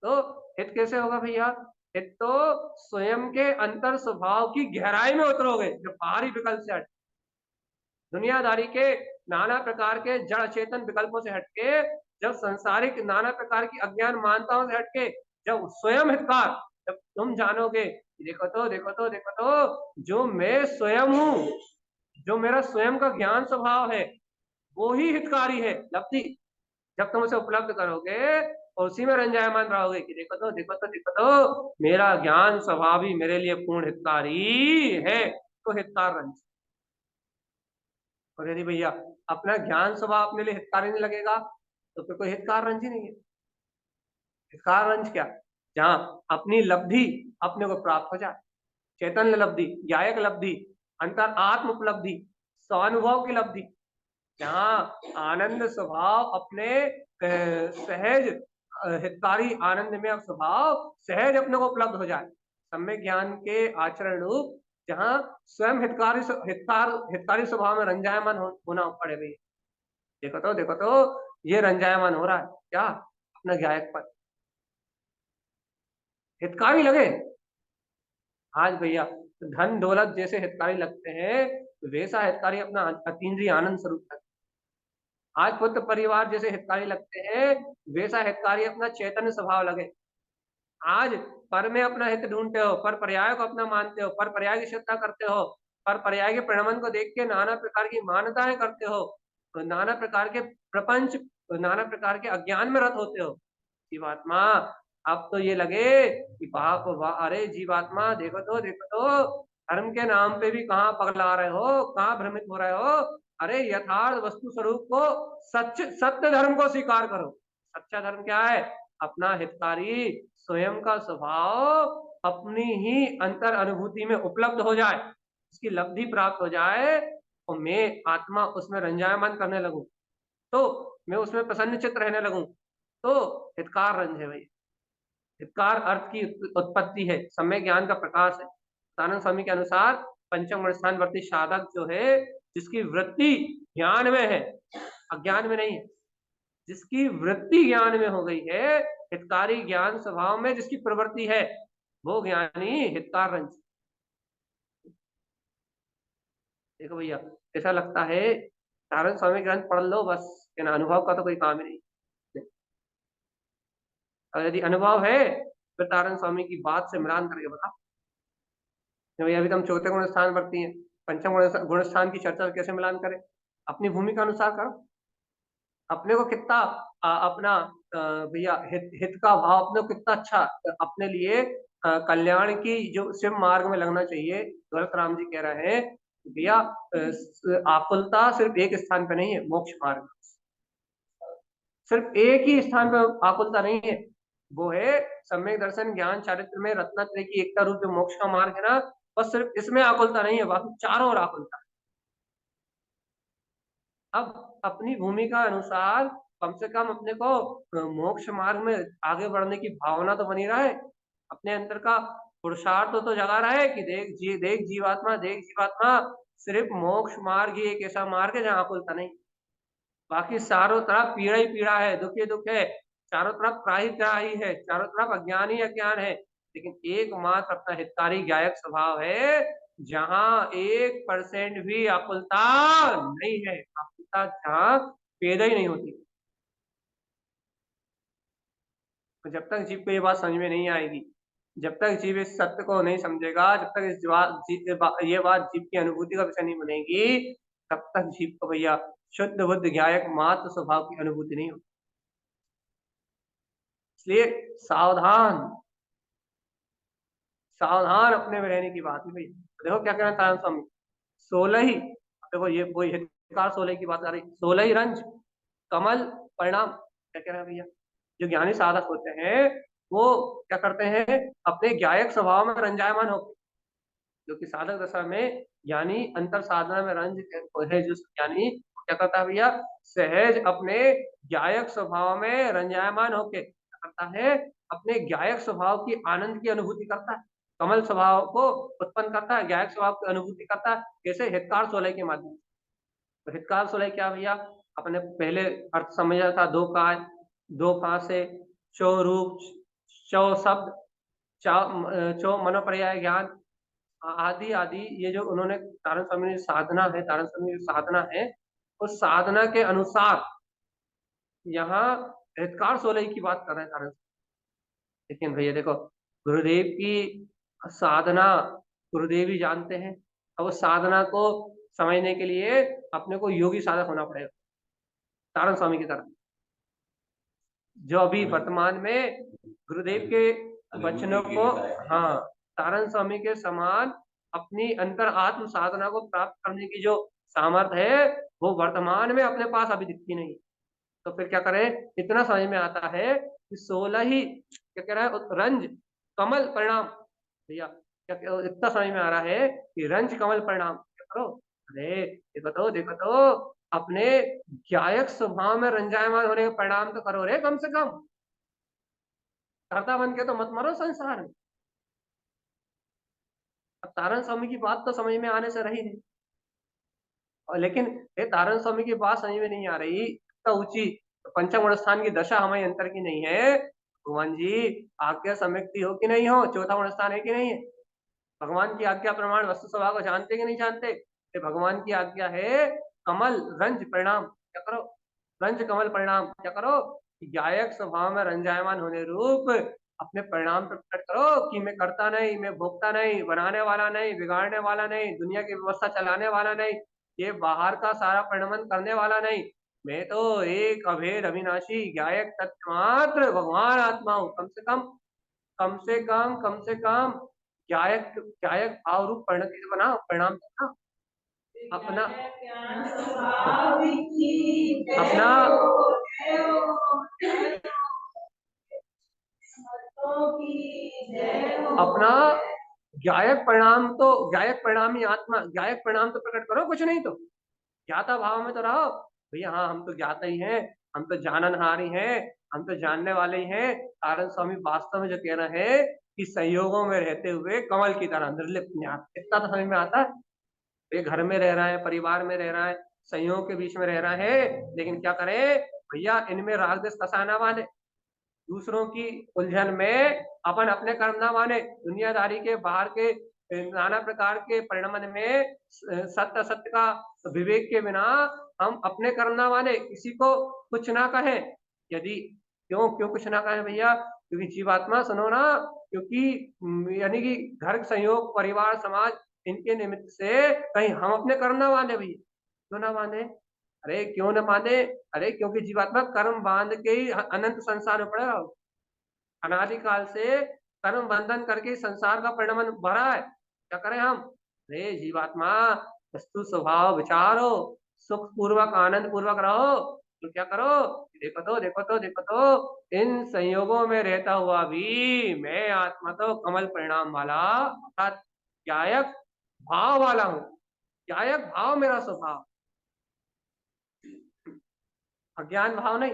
तो हित कैसे होगा भैया? हित तो स्वयं के अंतर स्वभाव की गहराई में उतरोगे, जो बाहरी विकल्प से हट, दुनियादारी के नाना प्रकार के जड़ चेतन विकल्पों से हटके, जब संसारिक नाना प्रकार की अज्ञान मानताओं से हटके, जब स्वयं हितकार, जब तुम जानोगे, देखो तो, देखो तो, देखो तो, जो मैं स्वयं हूँ, जो मेरा स्वयं का ज्ञान स्वभाव है, वो ही हितकारी है लब्धि। जब तुम उसे उपलब्ध करोगे और उसी में रंजायमान रहोगे कि देखो तो, देखो तो, देखो तो, मेरा ज्ञान स्वभाव ही मेरे लिए पूर्ण हितकारी है, तो हितकार रंज। और यदि भैया अपना ज्ञान स्वभाव अपने लिए हितकारी नहीं लगेगा, तो फिर कोई हितकार रंज ही नहीं है। हितकार रंज क्या? जहाँ अपनी लब्धि अपने को प्राप्त हो जाए, चैतन्य लब्धि, ज्ञायक लब्धि, अंतर आत्म उपलब्धि, स्वानुभव की लब्धि, जहाँ आनंद स्वभाव अपने सहज हितकारी आनंद में स्वभाव सहज अपने को उपलब्ध हो जाए, सम्यक ज्ञान के आचरण रूप, जहाँ स्वयं हितकारी स्वभाव में रंजायमान होना पड़े भैया। देखो तो, देखो तो, ये रंजायमान हो रहा है क्या? अपना ज्ञायक पद हितकारी लगे। आज भैया धन दौलत जैसे हितकारी लगते हैं, वैसा हितकारी अपना अतीन्द्रिय आनंद स्वरूप लगता है। आज पुत्र परिवार जैसे हितकारी लगते हैं, वैसा हितकारी अपना चैतन्य स्वभाव लगे। आज पर में अपना हित ढूंढते हो, पर पर्याय को अपना मानते हो, पर पर्याय की श्रद्धा करते हो, पर पर्याय के प्रणमन को देख के नाना प्रकार की मान्यताएं करते हो, तो नाना प्रकार के प्रपंच, नाना प्रकार के अज्ञान में रत होते हो। जीवात्मा अब तो ये लगे कि बाप वाह, अरे जीवात्मा देखो तो, देखो तो, धर्म के नाम पे भी कहाँ पगला रहे हो, कहाँ भ्रमित हो रहे हो। अरे यथार्थ वस्तु स्वरूप को, सच सत्य धर्म को स्वीकार करो। सच्चा धर्म क्या है? अपना हितकारी स्वयं का स्वभाव अपनी ही अंतर अनुभूति में उपलब्ध हो जाए, उसकी लब्धि प्राप्त हो जाए, और मैं आत्मा उसमें रंजायमान करने लगूं, तो मैं उसमें प्रसन्न चित्त रहने लगूं, तो हितकार रंज है भाई। हितकार अर्थ की उत्पत्ति है, सम्य ज्ञान का प्रकाश है। सदानंद स्वामी के अनुसार पंचम गुण स्थान वर्ती साधक जो है, जिसकी वृत्ति ज्ञान में है, अज्ञान में नहीं है, जिसकी वृत्ति ज्ञान में हो गई है, हितकारी ज्ञान स्वभाव में जिसकी प्रवृत्ति है, वो ज्ञानी हितकार रंज। देखो भैया ऐसा लगता है नारायण स्वामी ग्रंथ पढ़ लो बस, अनुभव का तो कोई काम ही नहीं। और यदि अनुभव है फिर नारायण स्वामी की बात से मिलान करके बता। भैया अभी तो हम चौथे गुण स्थान वर्ती हैं, पंचम गुण स्थान की चर्चा कैसे मिलान करें? अपनी भूमिका अनुसार करो, अपने को कितना अपना भैया हित का भाव अपने को कितना अच्छा अपने लिए कल्याण की जो शिव मार्ग में लगना चाहिए। दौलत राम जी कह रहे हैं भैया आकुलता सिर्फ एक स्थान पे नहीं है, मोक्ष मार्ग सिर्फ एक ही स्थान पे आकुलता नहीं है, वो है सम्यक दर्शन ज्ञान चारित्र में रत्नत्रय की एकता रूप जो मोक्ष का मार्ग है ना, बस सिर्फ इसमें आकुलता नहीं है, बाकी चारों ओर आकुलता। अब अपनी भूमिका अनुसार कम से कम अपने को मोक्ष मार्ग में आगे बढ़ने की भावना तो बनी रहा है, अपने अंदर का पुरुषार्थ तो जगा रहा है कि देख जीवात्मा सिर्फ मोक्ष मार्ग ही एक ऐसा मार्ग है जहाँ आकुलता नहीं, बाकी चारों तरफ पीड़ा ही पीड़ा है, दुख ही दुख है, चारों तरफ त्राही त्राही है, चारों तरफ अज्ञान ही अज्ञान है, लेकिन एकमात्र अपना हितकारी गायक स्वभाव है जहां 1% भी आकुलता नहीं है, आकुलता जहां पैदा ही नहीं होती। तो जब तक जीव को ये बात समझ में नहीं आएगी, जब तक जीव इस सत्य को नहीं समझेगा, जब तक ये बात जीव की अनुभूति का विषय नहीं बनेगी, तब तक जीव को भैया शुद्ध बुद्ध गायक मात्र स्वभाव की अनुभूति नहीं होगी। इसलिए सावधान सावधान अपने में रहने की बात है भाई। देखो क्या कहना तारण स्वामी, 16 ही, देखो ये वही हितकार 16 की बात आ रही, 16 ही रंज कमल परिणाम, क्या कह रहे हैं भैया, जो ज्ञानी साधक होते हैं वो क्या करते हैं, अपने गायक स्वभाव में रंजायमान होते, जो कि साधक दशा में यानी अंतर साधना में रंज है, जो ज्ञानी क्या करता है भैया, सहज अपने गायक स्वभाव में रंजायमान होके क्या करता है, अपने गायक स्वभाव की आनंद की अनुभूति करता है, कमल स्वभाव को उत्पन्न करता है, गायक स्वभाव की अनुभूति करता है, कैसे हितकार 16 के माध्यम से। तो हितकार 16 क्या भैया, अपने पहले अर्थ समझा था, दो काय, दो से, चौ रूप, चौ शब्द, चौ मनोपर्याय ज्ञान आदि आदि, ये जो उन्होंने तारण स्वामी ने साधना है, तारण स्वामी की साधना है, उस साधना के अनुसार यहाँ हितकार 16 की बात कर रहे हैं तारण। लेकिन भैया देखो, गुरुदेव की साधना गुरुदेव ही जानते हैं, अब उस साधना को समझने के लिए अपने को योगी साधक होना पड़ेगा, तारण स्वामी की तरह, जो अभी वर्तमान में गुरुदेव के वचनों को, हाँ, तारण स्वामी के समान अपनी अंतर आत्म साधना को प्राप्त करने की जो सामर्थ्य है वो वर्तमान में अपने पास अभी दिखती नहीं। तो फिर क्या करें, इतना समझ में आता है कि 16 ही क्या कह रहा है, रंज कमल परिणाम, भैया क्या इतना समझ में आ रहा है कि रंज कमल परिणाम क्या करो, अरे देखो तो अपने गायक स्वभाव में रंजायमान होने के परिणाम तो करो रे, कम से कम कर्ता बन के तो मत मरो संसार में। अब तारण स्वामी की बात तो समझ में आने से रही नहीं, और लेकिन ये तारण स्वामी की बात समझ में नहीं आ रही, इतना ऊंची पंचम गुण स्थान की दशा हमारे अंतर की नहीं है, भगवान जी आज्ञा सम्यक्ति हो कि नहीं हो, चौथा गुण स्थान है कि नहीं है, भगवान की आज्ञा प्रमाण वस्तु स्वभाव को जानते कि नहीं जानते, ये भगवान की आज्ञा है कमल रंज परिणाम क्या करो, रंज कमल परिणाम क्या करो, गायक स्वभाव में रंजायमान होने रूप अपने परिणाम पर प्रकट करो कि मैं करता नहीं, मैं भोगता नहीं, बनाने वाला नहीं, बिगाड़ने वाला नहीं, दुनिया की व्यवस्था चलाने वाला नहीं, ये बाहर का सारा परिणमन करने वाला नहीं, मैं तो एक अभेद अविनाशी गायक तत्व मात्र भगवान आत्मा हूँ, कम से कम गायक गायक भाव रूप परिणति बनाओ, परिणाम बनाओ अपना अपना अपना गायक परिणाम ही आत्मा, गायक परिणाम तो प्रकट करो, कुछ नहीं तो ज्ञाता भाव में तो रहो भैया, हाँ हम तो ज्ञाता ही हैं, हम तो जाननहारी हैं, हम तो जानने वाले ही हैं, तारण स्वामी वास्तव में जो कह रहे हैं कि संयोगों में रहते हुए कमल की तरह निर्लिप्त ज्ञात, इतना तो समझ में आता है, ये घर में रह रहा है, परिवार में रह रहा है, संयोग के बीच में रह रहा है, लेकिन क्या करे भैया, इनमें राग द्वेष कसा ना माने, दूसरों की उलझन में अपन अपने कर्म ना माने, दुनियादारी के बाहर के नाना प्रकार के परिणमन में सत्य असत्य का विवेक के बिना हम अपने कर्म ना माने, किसी को कुछ ना कहें, यदि क्यों क्यों कुछ ना कहें भैया, क्योंकि जीवात्मा सुनो ना, क्योंकि यानी कि घर संयोग परिवार समाज इनके निमित्त से कहीं हम अपने कर्म ना माने भैया, क्यों ना माने, अरे क्यों न माने? अरे क्योंकि जीवात्मा कर्म बांध के ही अनंत संसार में पड़ा है। अनादिकाल से कर्म बंधन करके संसार का परिणाम भरा है। क्या करें हम? अरे जीवात्मा, वस्तु स्वभाव विचारो, सुख पूर्वक आनंद पूर्वक रहो। तो क्या करो? देखो तो देखो तो देखो तो, इन संयोगों में रहता हुआ भी मैं आत्मा तो कमल परिणाम वाला अर्थात ज्ञायक भाव वाला हूँ। ज्ञायक भाव मेरा स्वभाव, अज्ञान भाव नहीं,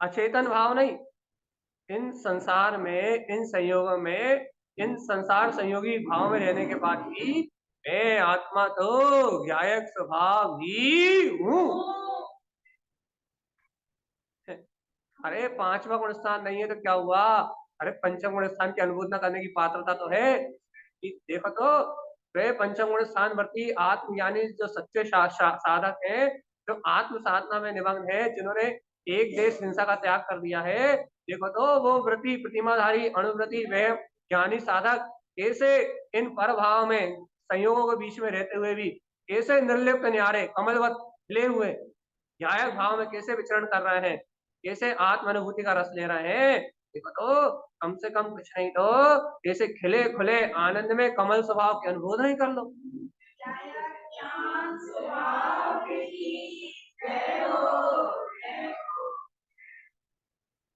अचेतन भाव नहीं। इन संसार में, इन संयोगों में, इन संसार संयोगी भाव में रहने के बाद भी मैं आत्मा तो ज्ञायक स्वभाव ही हूँ। अरे पांचवा गुण स्थान नहीं है तो क्या हुआ? अरे पंचम गुण स्थान की अनुभूति न करने की पात्रता तो है कि देखो तो, वे पंचम गुण स्थान वर्ती आत्मज्ञानी जो सच्चे साधक हैं, जो आत्म साधना में निमग्न है, जिन्होंने एक देश हिंसा का त्याग कर दिया है, देखो तो वो व्रति प्रतिमाधारी अणुव्रति वह ज्ञानी साधक कैसे इन पर भाव में संयोगों के बीच में रहते हुए भी कैसे निर्लिप्त न्यारे कमलवत ले हुए न्यायक भाव में कैसे विचरण कर रहे हैं, कैसे आत्म अनुभूति का रस ले रहे हैं। देखो तो, कम से कम कुछ नहीं तो कैसे खिले खुले आनंद में कमल स्वभाव के अनुभव नहीं कर लो।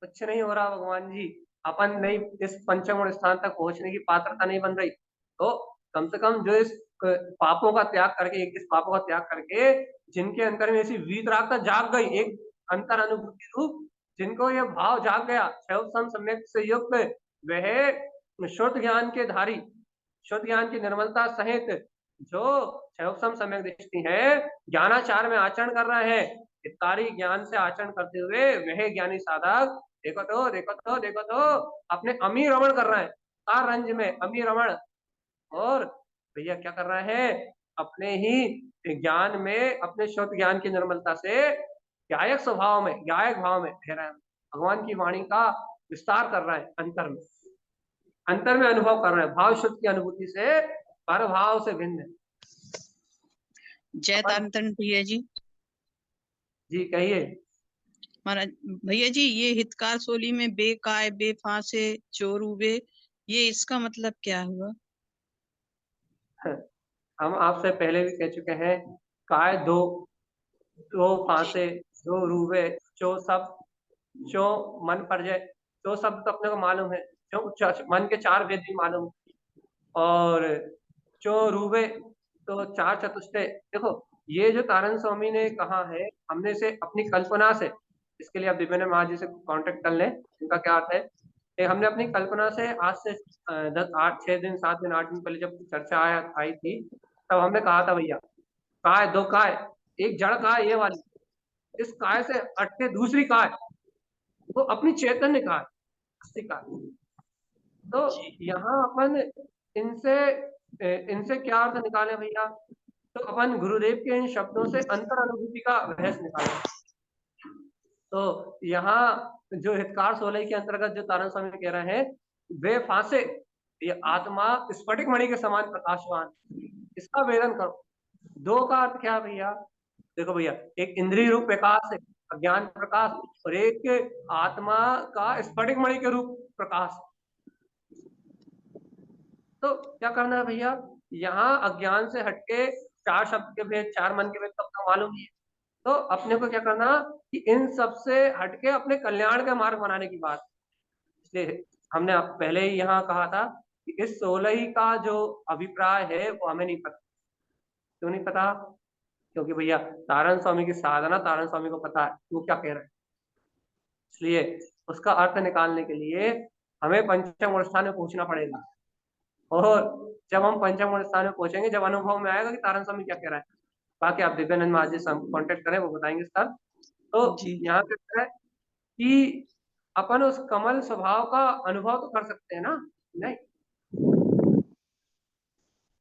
कुछ नहीं हो रहा भगवान जी, अपन नहीं इस पंचम गुण स्थान तक पहुंचने की पात्रता नहीं बन रही, तो कम से कम जो इस पापों का त्याग करके, इस पापों का त्याग करके जिनके अंतर में ऐसी वीतरागता जाग गई, एक अंतर अनुभूति रूप, जिनको ये भाव जाग गया सम सम्यक से युक्त, वह शुद्ध ज्ञान के धारी, शुद्ध ज्ञान की निर्मलता सहित जो सम सम्यक दृष्टि है, ज्ञानाचार में आचरण कर रहे हैं, हितकारी ज्ञान से आचरण करते हुए वह ज्ञानी साधक देखो तो देखो तो देखो तो अपने अमीर रमण कर रहे हैं, कार रंज में अमीर रमण। और भैया क्या कर रहे हैं? अपने ही ज्ञान में, अपने शुद्ध ज्ञान की निर्मलता से ज्ञायक स्वभाव में, ज्ञायक भाव में रह रहे हैं, भगवान की वाणी का विस्तार कर रहे हैं, अंतर में, अंतर में अनुभव कर रहे हैं, भाव शुद्ध की अनुभूति से पर भाव से भिन्न। जय तारतन भैया जी। जी कहिए महाराज। भैया जी, ये हितकार सोली में बेकाय बेफांसे चोरूबे, ये इसका मतलब क्या हुआ? हम आपसे पहले भी कह चुके हैं, काय दो, दो फांसे, दो रूबे, चो सब, चो मन पर जय, चो शब्द तो अपने को मालूम है, जो मन के चार भेद भी मालूम, और चो रूबे तो चार चतुष्टय। देखो ये जो तारण स्वामी ने कहा है, हमने से अपनी कल्पना से, इसके लिए आप दिव्य महाराज जी से कांटेक्ट कर लें, इनका क्या अर्थ है, हमने अपनी कल्पना से आज से 6 दिन 7 दिन 8 दिन पहले जब चर्चा आई थी, तब हमने कहा था भैया, काय दो काय, एक जड़ काय ये वाली, इस काय से हट के दूसरी काय, वो अपनी चैतन्य काय, अस्थि काय। तो यहाँ अपन इनसे इनसे क्या अर्थ निकाले भैया? तो अपन गुरुदेव के इन शब्दों से अंतर अनुभूति का रहस्य निकाले। तो यहाँ जो हितकार 16 के अंतर्गत जो तारण स्वामी कह रहे हैं, वे फांसे, ये आत्मा स्फटिक मणि के समान प्रकाशवान, इसका वेदन करो। दो का अर्थ क्या है भैया? देखो भैया, एक इंद्रिय रूप प्रकाश है, अज्ञान प्रकाश, और एक आत्मा का स्फटिक मणि के रूप प्रकाश। तो क्या करना है भैया? यहाँ अज्ञान से हटके चार शब्द के भेद, चार मन के भेद तब तो मालूम ही है, तो अपने को क्या करना कि इन सब से हटके अपने कल्याण का मार्ग बनाने की बात। इसलिए हमने पहले ही यहाँ कहा था कि इस 16 का जो अभिप्राय है वो हमें नहीं पता। क्यों नहीं पता? क्योंकि भैया तारण स्वामी की साधना तारण स्वामी को पता है वो क्या कह रहे हैं, इसलिए उसका अर्थ निकालने के लिए हमें पंचम गुण स्थान में पहुंचना पड़ेगा। और जब हम पंचम गुण स्थान में पहुंचेंगे, जब अनुभव में आएगा कि तारण स्वामी क्या कह रहा है, बाकी आप दिव्यानंद महाराज जी से कॉन्टेक्ट करें, वो बताएंगे सर। तो यहाँ कहता है कि अपन उस कमल स्वभाव का अनुभव तो कर सकते हैं ना? नहीं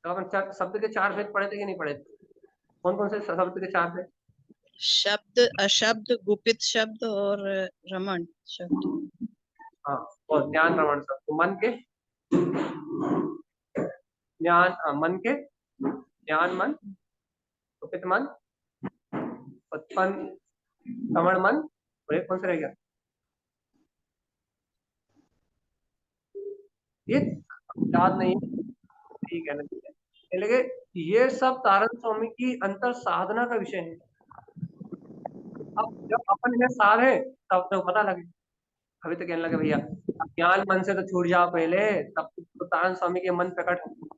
तो अपन शब्द के चार भेद पढ़े थे कि नहीं पढ़े थे? कौन कौन से शब्द के चार भेद? शब्द, अशब्द, गुपित शब्द और रमण शब्द। हाँ, और ज्ञान रमण शब्द, मन के ज्ञान, मन के ज्ञान मन, गुपित मन, कमल मन, और एक कौन सा रह गया? ये याद नहीं है, ठीक है ना? लेकिन ये सब तारण स्वामी की अंतर साधना का विषय है। अब जब अपन में सार है तब तो पता लगे। अभी तो कहने लगे भैया अज्ञान मन से तो छूट जाओ पहले, तब तो तारण स्वामी के मन प्रकट हो।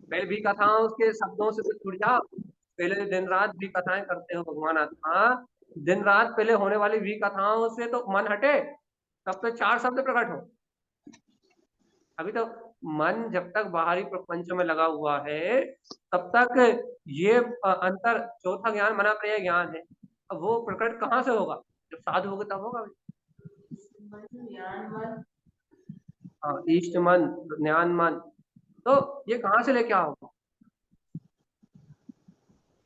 पहले भी कथाओं के शब्दों से तो छूट जाओ, पहले दिन रात भी कथाएं करते हो भगवान आत्मा, दिन रात पहले होने वाली भी कथाओं से तो मन हटे, तब तो चार शब्द प्रकट हो। अभी तो मन जब तक बाहरी प्रपंच में लगा हुआ है तब तक ये अंतर चौथा ज्ञान मना प्रिय ज्ञान है। अब वो प्रकट कहाँ से होगा? जब साधु होगा तब होगा। हाँ, इष्ट मन, ज्ञान मन, तो ये कहाँ से लेके आओगे?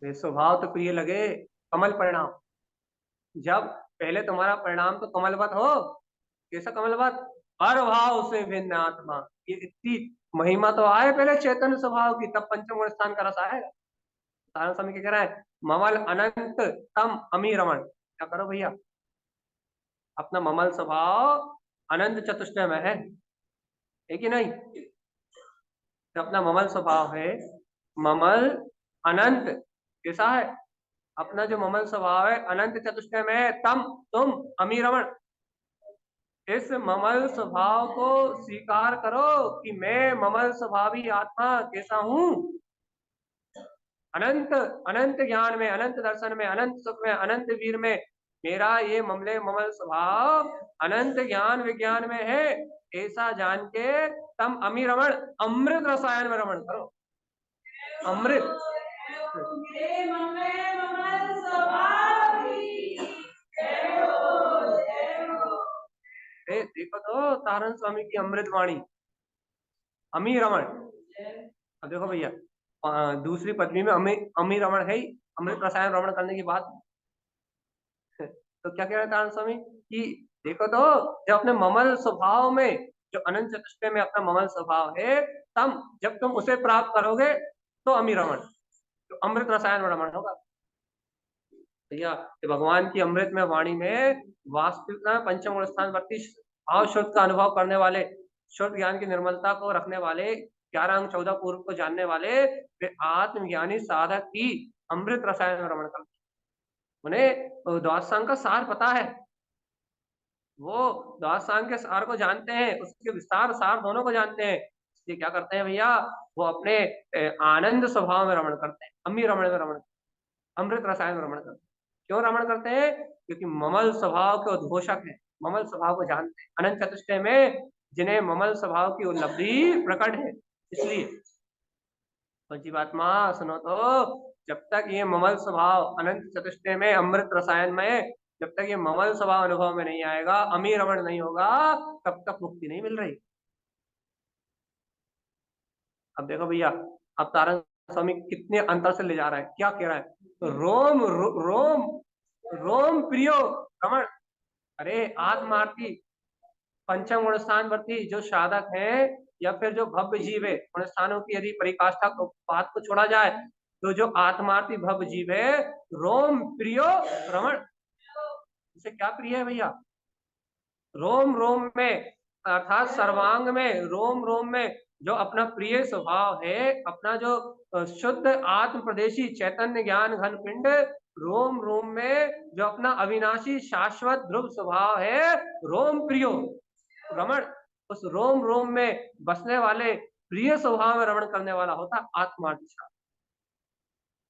ये स्वभाव तो प्रिय लगे, कमल परिणाम। जब पहले तुम्हारा परिणाम तो कमलवत हो, कैसा कमलवत? हर भाव से भिन्न आत्मा, ये इतनी महिमा तो आए पहले चैतन्य स्वभाव की, तब पंचम गुण स्थान का रस आएगा। सारण स्वामी क्या कह रहा है? ममल अनंत तम अमी रमण। क्या करो भैया, अपना ममल स्वभाव अनंत चतुष्टय में है कि नहीं? तो अपना ममल स्वभाव है, ममल अनंत कैसा है? अपना जो ममल स्वभाव है अनंत चतुष्टय में है, तम तुम अमी रमण। इस ममल स्वभाव को स्वीकार करो कि मैं ममल स्वभावी आत्मा कैसा हूं। अनंत अनंत ज्ञान में, अनंत दर्शन में, अनंत सुख में, अनंत वीर में मेरा ये ममले ममल स्वभाव अनंत ज्ञान विज्ञान में है, ऐसा जान के तम अमी रमण, अमृत रसायन में रमण करो। अमृत देखो तो तारण स्वामी की अमृत वाणी, अमी रमण। अब देखो भैया दूसरी पद्मी में अमी रमण है ही, अमृत रसायन रमण करने की बात। तो क्या कह रहे हैं तारण स्वामी कि देखो तो जब अपने ममल स्वभाव में, जो अनंत चतुष्टय में अपना ममल स्वभाव है, तब जब तुम उसे प्राप्त करोगे तो अमी रमण, तो अमृत रसायन रमण होगा। भैया भगवान की अमृत में वाणी में वास्तविक पंचम गुण स्थान वर्ती भाव शुद्ध का अनुभव करने वाले, शुद्ध ज्ञान की निर्मलता को रखने वाले, 11 अंग 14 पूर्व को जानने वाले, वे आत्मज्ञानी साधक ही अमृत रसायन में रमण करते। उन्हें द्वादशांग का सार पता है, वो द्वादशांग के सार को जानते हैं, उसके विस्तार सार दोनों को जानते हैं। इसलिए क्या करते हैं भैया, वो अपने आनंद स्वभाव में रमण करते हैं, अमी रमण में रमण, अमृत रसायन में रमण करते हैं। क्यों रमण करते हैं? क्योंकि ममल स्वभाव के उद्घोषक है, ममल स्वभाव को जानते हैं। अनंत चतुष्टय में जिन्हें ममल स्वभाव की उपलब्धि प्रकट है, इसलिए तो जीवात्मा सुनो तो, जब तक ये ममल स्वभाव अनंत चतुष्टय में अमृत रसायन में, जब तक ये ममल स्वभाव अनुभव में नहीं आएगा, अमी रमण नहीं होगा, तब तक मुक्ति नहीं मिल रही। अब देखो भैया, अब तारण स्वामी कितने अंतर से ले जा रहा है, क्या कह रहा है? रोम रोम रोम प्रियो रमण। अरे आत्मार्थी पंचम गुण स्थान वर्ती जो साधक है, या फिर जो भव्य जीव है, गुण स्थानों की यदि परिकाष्ठा को बात को छोड़ा जाए, तो जो आत्मार्थी भव्य जीव है, रोम प्रियो रमण, इसे क्या प्रिय है भैया? रोम रोम में अर्थात सर्वांग में, रोम रोम में जो अपना प्रिय स्वभाव है, अपना जो शुद्ध आत्म प्रदेशी चैतन्य ज्ञान घन पिंड, रोम रोम में जो अपना अविनाशी शाश्वत ध्रुव स्वभाव है, रोम प्रियो रमण, उस रोम रोम में बसने वाले प्रिय स्वभाव में रमण करने वाला होता आत्मार्थ।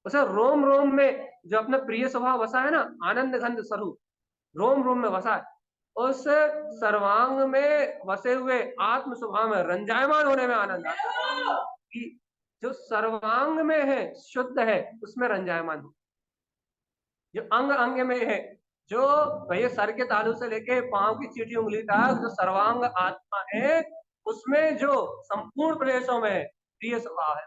उसे रोम रोम में जो अपना प्रिय स्वभाव बसा है ना, आनंद घन स्वरूप रोम रोम में बसा है, उस सर्वांग में बसे हुए आत्म स्वभाव में रंजायमान होने में आनंद आता है। कि जो सर्वांग में है, शुद्ध है, उसमें रंजायमान हो। जो अंग अंग में है, जो भैया सर के तालू से लेके पांव की चीटी उंगली तक जो सर्वांग आत्मा है, उसमें जो संपूर्ण प्रदेशों में प्रिय स्वभाव है,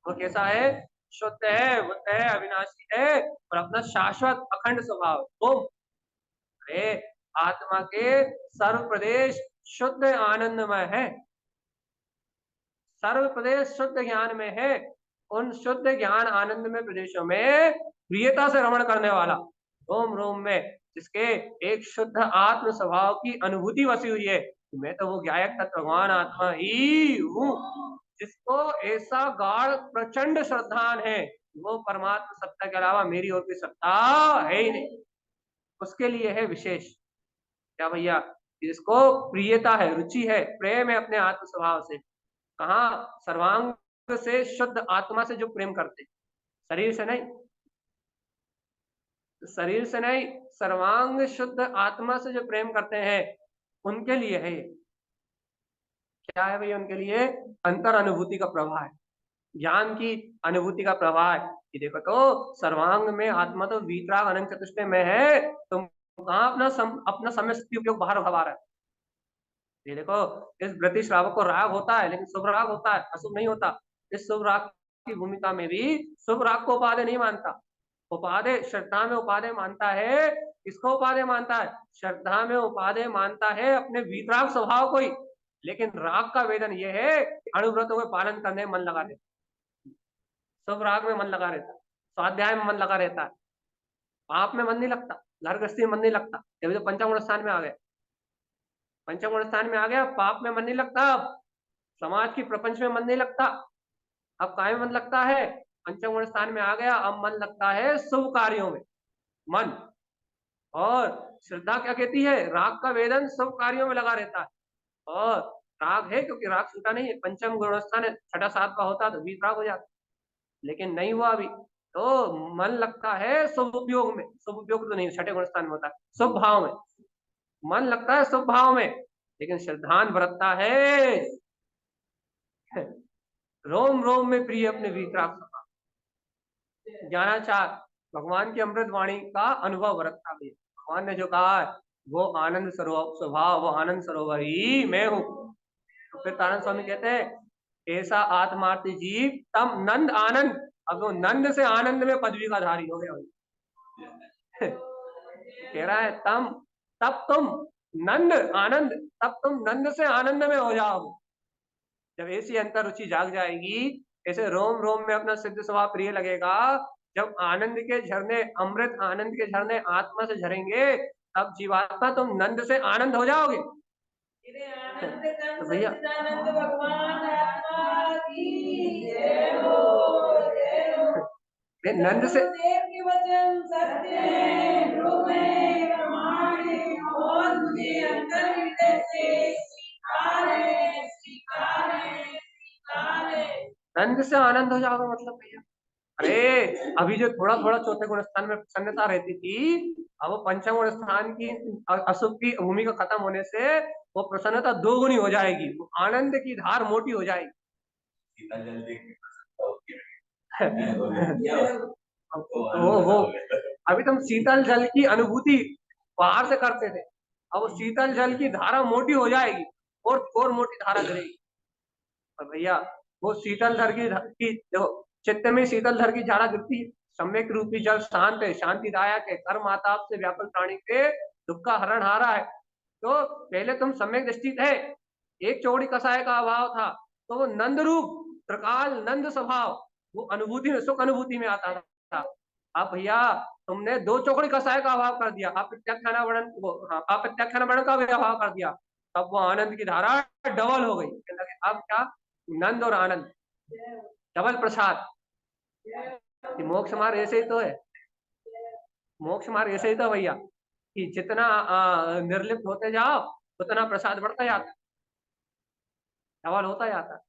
वो कैसा है? शुद्ध है, बुद्ध है, अविनाशी है, और अपना शाश्वत अखंड स्वभाव। तो अरे आत्मा के सर्व प्रदेश शुद्ध आनंदमय है, सर्व प्रदेश शुद्ध ज्ञान में है। उन शुद्ध ज्ञान आनंद में प्रदेशों में प्रियता से रमण करने वाला, रोम रोम में जिसके एक शुद्ध आत्म स्वभाव की अनुभूति बसी हुई है, मैं तो वो ज्ञायक तत्व भगवान आत्मा ही हूँ, जिसको ऐसा गाढ़ प्रचंड श्रद्धान है, वो परमात्मा सत्ता के अलावा मेरी और कोई सत्ता है ही नहीं, उसके लिए है विशेष। क्या भैया, जिसको प्रियता है, रुचि है, प्रेम है अपने आत्म स्वभाव से, कहा सर्वांग से, शुद्ध आत्मा से जो प्रेम करते, शरीर से नहीं, शरीर से नहीं, सर्वांग शुद्ध आत्मा से जो प्रेम करते हैं, उनके लिए है ये। क्या है भैया? उनके लिए अंतर अनुभूति का प्रवाह है, ज्ञान की अनुभूति का प्रवाह है कि देखो तो सर्वांग में आत्मा तो वीतराग अनंत चतुष्टय में है, तुम कहाँ अपना समय शक्ति उपयोग बाहर भवा रहे? ये देखो, इस व्रति श्रावक को राग होता है, लेकिन शुभ राग होता है, अशुभ नहीं होता। इस शुभ राग की भूमिका में भी शुभ राग को उपादेय नहीं मानता, उपादेय श्रद्धा में उपादेय मानता है। किसको उपादेय मानता है? श्रद्धा में उपादेय मानता है अपने वीतराग स्वभाव को ही, लेकिन राग का वेदन यह है कि अणुव्रतों के पालन करने में मन लगा देता, शुभ राग में मन लगा रहता है, स्वाध्याय में मन लगा रहता है, पाप में मन नहीं लगता, घर गृहस्थी में मन नहीं लगता। जब तो पंचम स्थान में आ गए, पंचम स्थान में आ गया, पाप में मन नहीं लगता, अब समाज की प्रपंच में मन नहीं लगता, अब काय में मन लगता है? पंचम स्थान में आ गया, अब मन लगता है शुभ कार्यों में मन। और श्रद्धा क्या कहती है? राग का वेदन शुभ कार्यों में लगा रहता है, और राग है क्योंकि राग छूटा नहीं है, पंचम गुण स्थान है, छठा सात का होता तो बीस राग हो जाता, लेकिन नहीं हुआ अभी, तो मन लगता है शुभ उपयोग में, शुभ उपयोग तो नहीं, छठे गुण स्थान में होता है, शुभ भाव में मन लगता है, शुभ भाव में, लेकिन श्रद्धान बरतता है रोम रोम में प्रिय अपने वीतराग स्वभाव, ज्ञानाचार भगवान की अमृत वाणी का अनुभव बरतता भी। भगवान ने जो कहा है वो आनंद स्वभाव, वो आनंद सरोवर ही मैं हूँ। तो फिर तारण स्वामी कहते हैं ऐसा आत्मार्थी जीव तम नंद आनंद, अब वो नंद से आनंद में पदवी का धारी हो गया कह रहा है तम, तब तुम नंद आनंद, तब तुम नंद से आनंद में हो जाओगे। जब ऐसी अंतर रुचि जाग जाएगी, ऐसे रोम रोम में अपना सिद्ध स्वभाव प्रिय लगेगा, जब आनंद के झरने, अमृत आनंद के झरने आत्मा से झरेंगे, तब जीवात्मा तुम नंद से आनंद हो जाओगे। तो भैया नंद से नंद से आनंद हो जाओगे मतलब भैया, अरे अभी जो थोड़ा थोड़ा चौथे गुण स्थान में प्रसन्नता रहती थी, अब वो पंचम गुण स्थान की अशुभ की भूमि का खत्म होने से वो प्रसन्नता दोगुनी हो जाएगी, वो आनंद की धार मोटी हो जाएगी वो अभी तुम शीतल जल की अनुभूति बाहर से करते थे, अब वो शीतल जल की धारा मोटी हो जाएगी और मोटी धारा गिरेगी। और भैया वो शीतल धर की देखो, चित्त में शीतल धर की धारा गिरती है, सम्यक रूपी जल शांत है, शांतिदायक है, कर्म आताप से व्यापक प्राणी के दुख का हरण हारा है। तो पहले तुम सम्यक दृष्टि थे, एक चौड़ी कसाय का अभाव था, तो वो नंद रूप त्रिकाल नंद स्वभाव वो अनुभूति में, सुख अनुभूति में आता था। अब भैया तुमने दो चौकड़ी कसाय का अभाव कर दिया, आप प्रत्याख्यान वर्णन आप प्रत्याख्यान वर्णन का भी अभाव कर दिया, तब वो आनंद की धारा डबल हो गई। अब क्या? नंद और आनंद, डबल प्रसाद। मोक्ष मार्ग ऐसे ही तो है, मोक्ष मार्ग ऐसे ही तो भैया कि जितना निर्लिप्त होते जाओ उतना प्रसाद बढ़ता जाता है, डबल होता जाता है।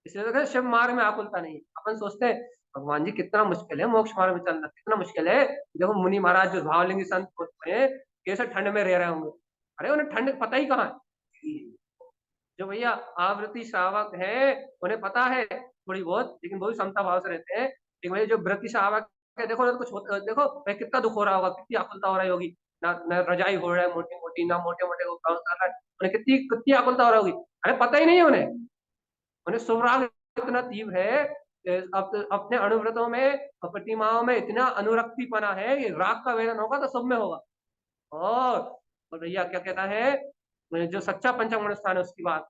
इसलिए तो शिव मार्ग में आकुलता नहीं। अपन सोचते हैं भगवान जी कितना मुश्किल है मोक्ष मार्ग में चलना, कितना मुश्किल है। देखो मुनि महाराज जो भावलिंगी संत होते हैं कैसे ठंड में रह रहे होंगे, अरे उन्हें ठंड पता ही कहाँ है। जो भैया आवृत्ति श्रावक है उन्हें पता है थोड़ी बहुत, लेकिन वो भी समता भाव से रहते हैं। लेकिन भैया जो व्रति श्रावक है, देखो ना कुछ देखो भाई कितना दुख हो रहा होगा, कितनी आकुलता हो रही होगी, ना रजाई हो रहा है मोटी मोटी, ना मोटे मोटे को काम कर रहा है, उन्हें कितनी कितनी आकुलता हो रही होगी। अरे पता ही नहीं है उन्हें, उन्हें सुराग इतना तीव्र है, अपने अनुव्रतों में प्रतिमाओं में इतना अनुरक्तिपना है कि राग का वेदन होगा तो सब में होगा। और भैया क्या कहता है जो सच्चा पंचम स्थान है उसकी बात,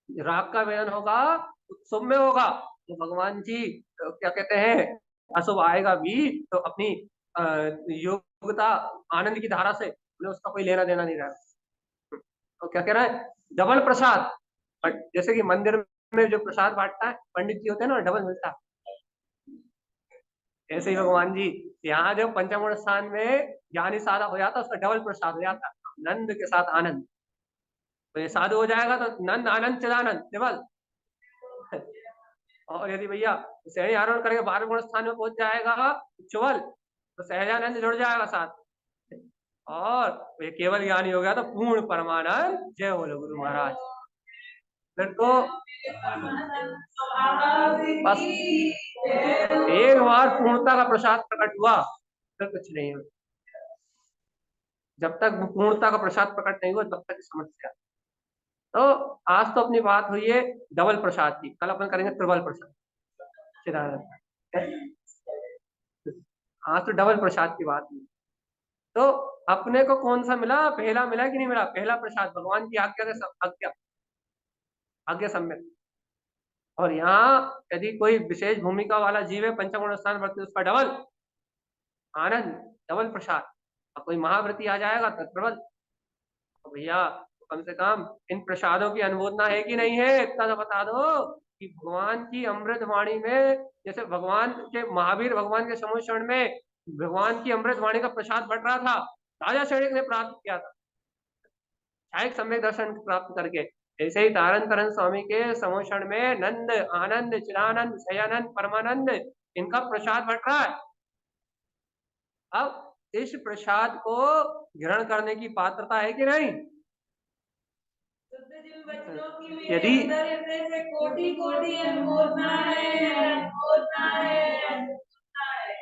राग का वेदन होगा तो सब में होगा। तो भगवान जी क्या कहते हैं अशुभ आएगा भी तो अपनी योग्यता आनंद की धारा से उन्हें उसका कोई लेना देना नहीं रहा। तो क्या कह रहा है, डबल प्रसाद। जैसे कि मंदिर में जो प्रसाद बांटता है पंडित जी होते हैं ना, डबल मिलता है, ऐसे ही भगवान जी यहाँ जो पंचमूढ़ स्थान में ज्ञानी साधा हो जाता है उसका डबल प्रसाद हो जाता है, नंद के साथ आनंद। तो ये साधु हो जाएगा तो नंद आनंद चिदानंद डबल। और यदि भैया श्रेणी आरोहण करके 12 स्थान में पहुंच जाएगा चुवल, तो सहजानंद जुड़ जाएगा साथ। और ये केवल ज्ञानी हो गया तो पूर्ण परमानंद। जय बोलो गुरु महाराज। फिर तो बस एक बार पूर्णता का प्रसाद प्रकट हुआ फिर कुछ नहीं हो। जब तक पूर्णता का प्रसाद प्रकट नहीं हुआ तब तक समस्या। तो आज तो अपनी बात हुई है डबल प्रसाद की, कल अपन करेंगे ट्रिपल प्रसाद। आज तो डबल प्रसाद की बात हुई। तो अपने को कौन सा मिला, पहला मिला कि नहीं मिला? पहला प्रसाद भगवान की आज्ञा के आज्ञा सम्यक। और यहाँ यदि कोई विशेष भूमिका वाला जीव है पंचमूढ़ स्थान वर्ती, उसका डबल आनंद, डबल प्रसाद। और कोई महाव्रती आ जाएगा तो ट्रिपल। तो भैया कम से कम इन प्रसादों की अनुमोदना है कि नहीं है, इतना तो बता दो कि भगवान की अमृत वाणी में, जैसे भगवान के महावीर भगवान के समुचरण में भगवान की अमृत वाणी का प्रसाद बट रहा था, राजा शरीर ने प्राप्त किया था छायक सम्यक दर्शन प्राप्त करके। ऐसे ही तारण तरण स्वामी के समुचरण में नंद आनंद चिदानंद सयानंद परमानंद इनका प्रसाद बट रहा है। अब इस प्रसाद को ग्रहण करने की पात्रता है कि नहीं?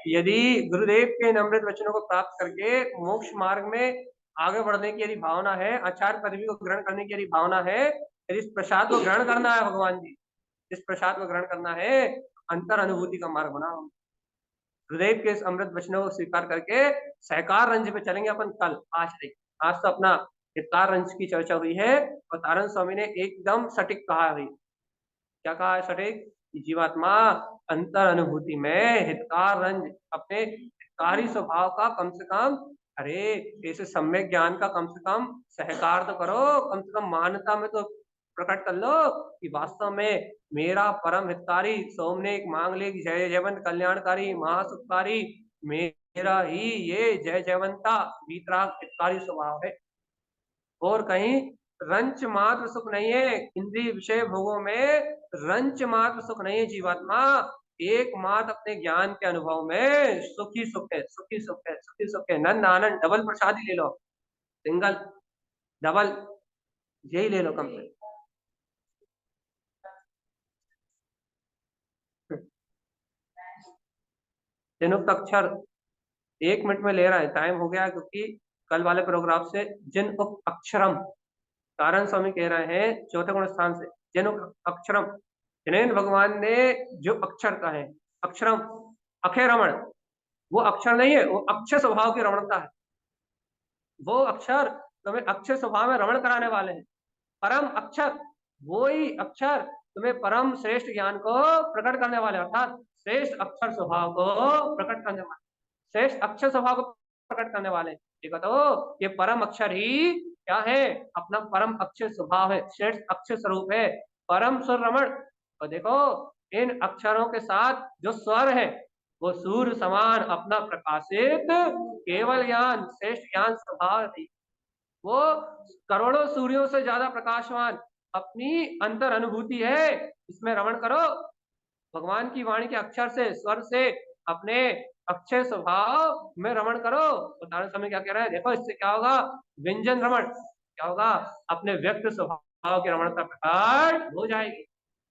यदि गुरुदेव के अमृत वचनों को प्राप्त करके मोक्ष मार्ग में आगे बढ़ने की यदि भावना है, आचार्य पदवी को ग्रहण करने की यदि भावना है, यदि इस प्रसाद को ग्रहण करना है, भगवान जी इस प्रसाद को ग्रहण करना है, अंतर अनुभूति का मार्ग बनाओ। गुरुदेव के इस अमृत वचनों को स्वीकार करके सहकार रंज पे चलेंगे अपन कल। आज तो अपना हितकार रंज की चर्चा हुई है और तारण स्वामी ने एकदम सटीक कहा है। क्या कहा है सटीक? जीवात्मा अंतर अनुभूति में हितकार रंज अपने हितकारी स्वभाव का कम से कम, अरे ऐसे सम्यक ज्ञान का कम से कम सहकार तो करो, कम से कम मान्यता में तो प्रकट कर लो कि वास्तव में मेरा परम हितकारी सोमनेक मांगलिक जय जयवंत कल्याणकारी महासुखकारी मेरा ही ये जय जयवंता वीतराग हितकारी स्वभाव है। और कहीं रंच मात्र सुख नहीं है, इंद्रिय विषय भोगों में रंच मात्र सुख नहीं है जीवात्मा, एकमात्र अपने ज्ञान के अनुभव में सुखी सुख है, सुखी सुख है, सुखी सुख है। नंद आनंद डबल प्रसाद ही ले लो, सिंगल डबल यही ले लो कम से। जिनुक्त अक्षर 1 मिनट में ले रहा है, टाइम हो गया क्योंकि कल वाले प्रोग्राम से जिन उक्त अक्षरम तारण स्वामी कह रहे हैं चौथे गुण स्थान से जिन अक्षरम, जिन्हें भगवान ने जो अक्षर का है अक्षरम अक्षय रमण, वो अक्षर नहीं है, वो अक्षय स्वभाव की रमणता है। वो अक्षर तुम्हें अक्षय स्वभाव में रमण कराने वाले हैं। परम अक्षर वही अक्षर तुम्हें परम श्रेष्ठ ज्ञान को प्रकट करने वाले, अर्थात श्रेष्ठ अक्षर स्वभाव को प्रकट करने वाले, श्रेष्ठ अक्षर स्वभाव को प्रकट करने वाले। ठीक है, तो ये परम अक्षर ही क्या है? अपना परम अक्षर स्वभाव है, श्रेष्ठ अक्षर स्वरूप है, परम स्वर रमण। तो देखो इन अक्षरों के साथ जो स्वर है वो सूर्य समान अपना प्रकाशित केवल ज्ञान श्रेष्ठ ज्ञान स्वभाव है। वो करोड़ों सूर्यों से ज्यादा प्रकाशवान अपनी अंतर अनुभूति है, इसमें रमण करो भगवान की वाणी के अक्षर से स्वर से अपने अक्षय स्वभाव में रमण करो। उदाहरण समय क्या कह रहा है देखो, इससे क्या होगा? व्यंजन रमण क्या होगा? अपने व्यक्त स्वभाव की रमणता प्रकट हो जाएगी।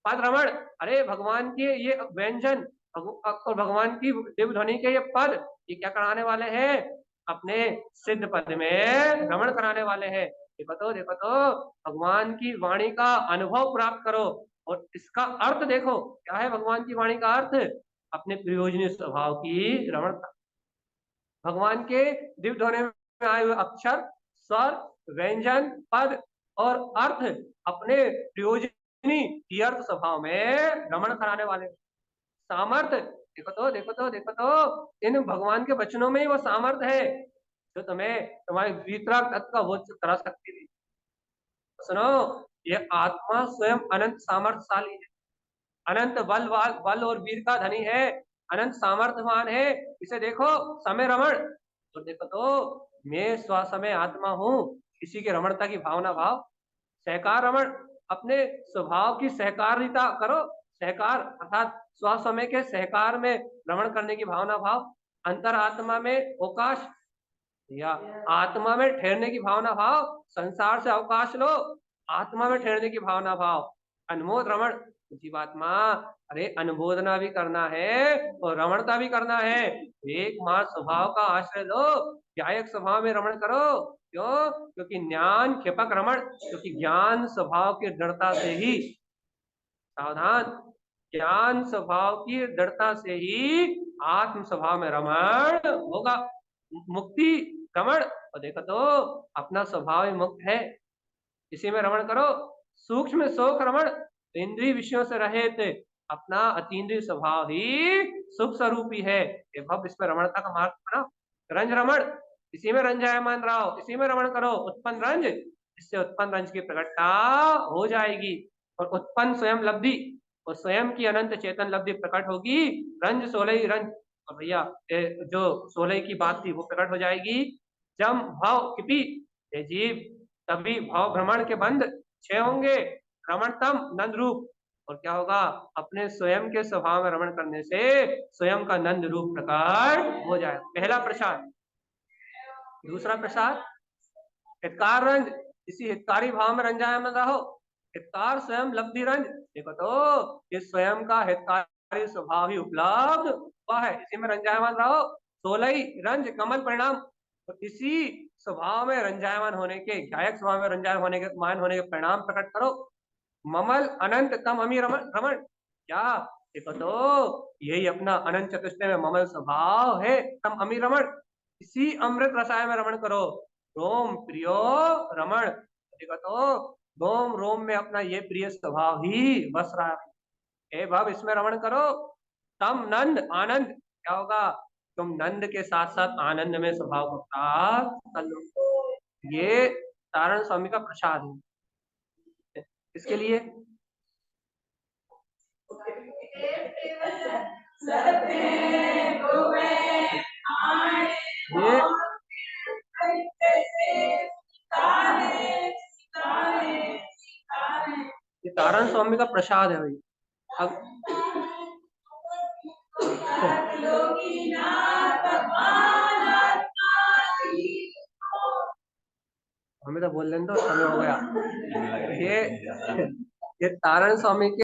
पद रमण, अरे भगवान के ये व्यंजन और भगवान की दिव्य ध्वनि के ये पद, ये क्या कराने वाले हैं? अपने सिद्ध पद में रमण कराने वाले हैं। देखो तो भगवान की वाणी का अनुभव प्राप्त करो और इसका अर्थ देखो क्या है भगवान की वाणी का अर्थ? अपने प्रयोजनीय स्वभाव की रमणता। भगवान के दिव्य ध्वनि में आए हुए अक्षर स्वर व्यंजन पद और अर्थ अपने प्रयोजनी अर्थ स्वभाव में रमण कराने वाले। सामर्थ्य, देखो तो इन भगवान के वचनों में ही वो सामर्थ्य है जो तुम्हें तुम्हारे वीतराग तत्व का बोध करा सकती है। सुनो, ये आत्मा स्वयं अनंत सामर्थ्यशाली है, अनंत बल और वीर का धनी है, अनंत सामर्थ्यवान है। इसे देखो, समय रमण, तो देखो तो मैं स्वसमय आत्मा हूँ, किसी की रमणता की भावना भाव। सहकार रमण, अपने स्वभाव की सहकारिता करो, सहकार अर्थात स्वसमय के सहकार में रमण करने की भावना भाव। अंतर आत्मा में अवकाश, या आत्मा में ठहरने की भावना भाव, संसार से अवकाश लो, आत्मा में ठहरने की भावना भाव। अनमोद रमण, जीवात्मा, अरे अनुमोदना भी करना है और रमणता भी करना है। एक मार स्वभाव का आश्रय लो, न्यायिक स्वभाव में रमण करो। क्यों? क्योंकि ज्ञान क्षेपक रमण, क्योंकि ज्ञान स्वभाव की दृढ़ता से ही, सावधान, ज्ञान स्वभाव की दृढ़ता से ही आत्म स्वभाव में रमण होगा। मुक्ति रमण, और देखो तो अपना स्वभाव ही मुक्त है, इसी में रमण करो। सूक्ष्म शोक रमण, इंद्रिय विषयों से रहित अपना अतीन्द्रिय स्वभाव ही सुख स्वरूप ही है, भव इसमें रमणता का मार्ग बना। रंज रमण, इसी में रंजायमान रहो, इसी में रमण करो। उत्पन्न रंज, इससे उत्पन्न रंज की प्रकटता हो जाएगी, और उत्पन्न स्वयं लब्धि और स्वयं की अनंत चेतन लब्धि प्रकट होगी। रंज सोलह रंज, और भैया जो सोलह की बात थी वो प्रकट हो जाएगी। जम भाव किपी, हे जीव, तभी भाव भ्रमण के बंध छह होंगे। रमणतम नंद रूप, और क्या होगा? अपने स्वयं के स्वभाव में रमण करने से स्वयं का नंद रूप प्रकट हो जाएगा। पहला प्रसाद। दूसरा प्रसाद हितकार रंज, इसी हितकारी भाव में रंजायमान रहो। हितकार स्वयं लब्धि रंज, देखो तो इस स्वयं का हितकारी स्वभाव ही उपलब्ध हुआ है, इसी में रंजायमान रहो। सोलही रंज कमल परिणाम, तो इसी स्वभाव में रंजायमान होने के, गायक स्वभाव में रंजायमान होने के, मान होने के परिणाम प्रकट करो। ममल अनंत तम अमी रमण रमण, क्या? देखो तो यही अपना अनंत चतुष्टय में ममल स्वभाव है, तम अमी रमण, इसी अमृत रसायन में रमण करो। रोम प्रियो रमण, देखो तो रोम रोम में अपना ये प्रिय स्वभाव ही बस रहा है, भव इसमें रमण करो। तम नंद आनंद, क्या होगा? तुम नंद के साथ साथ आनंद में स्वभाव को प्राप्त कर लो। ये तारण स्वामी का प्रसाद है। इसके लिए ये तारण स्वामी का प्रसाद है भाई। अब हमें तो बोल लेने दो, समय हो गया। ये तारण स्वामी के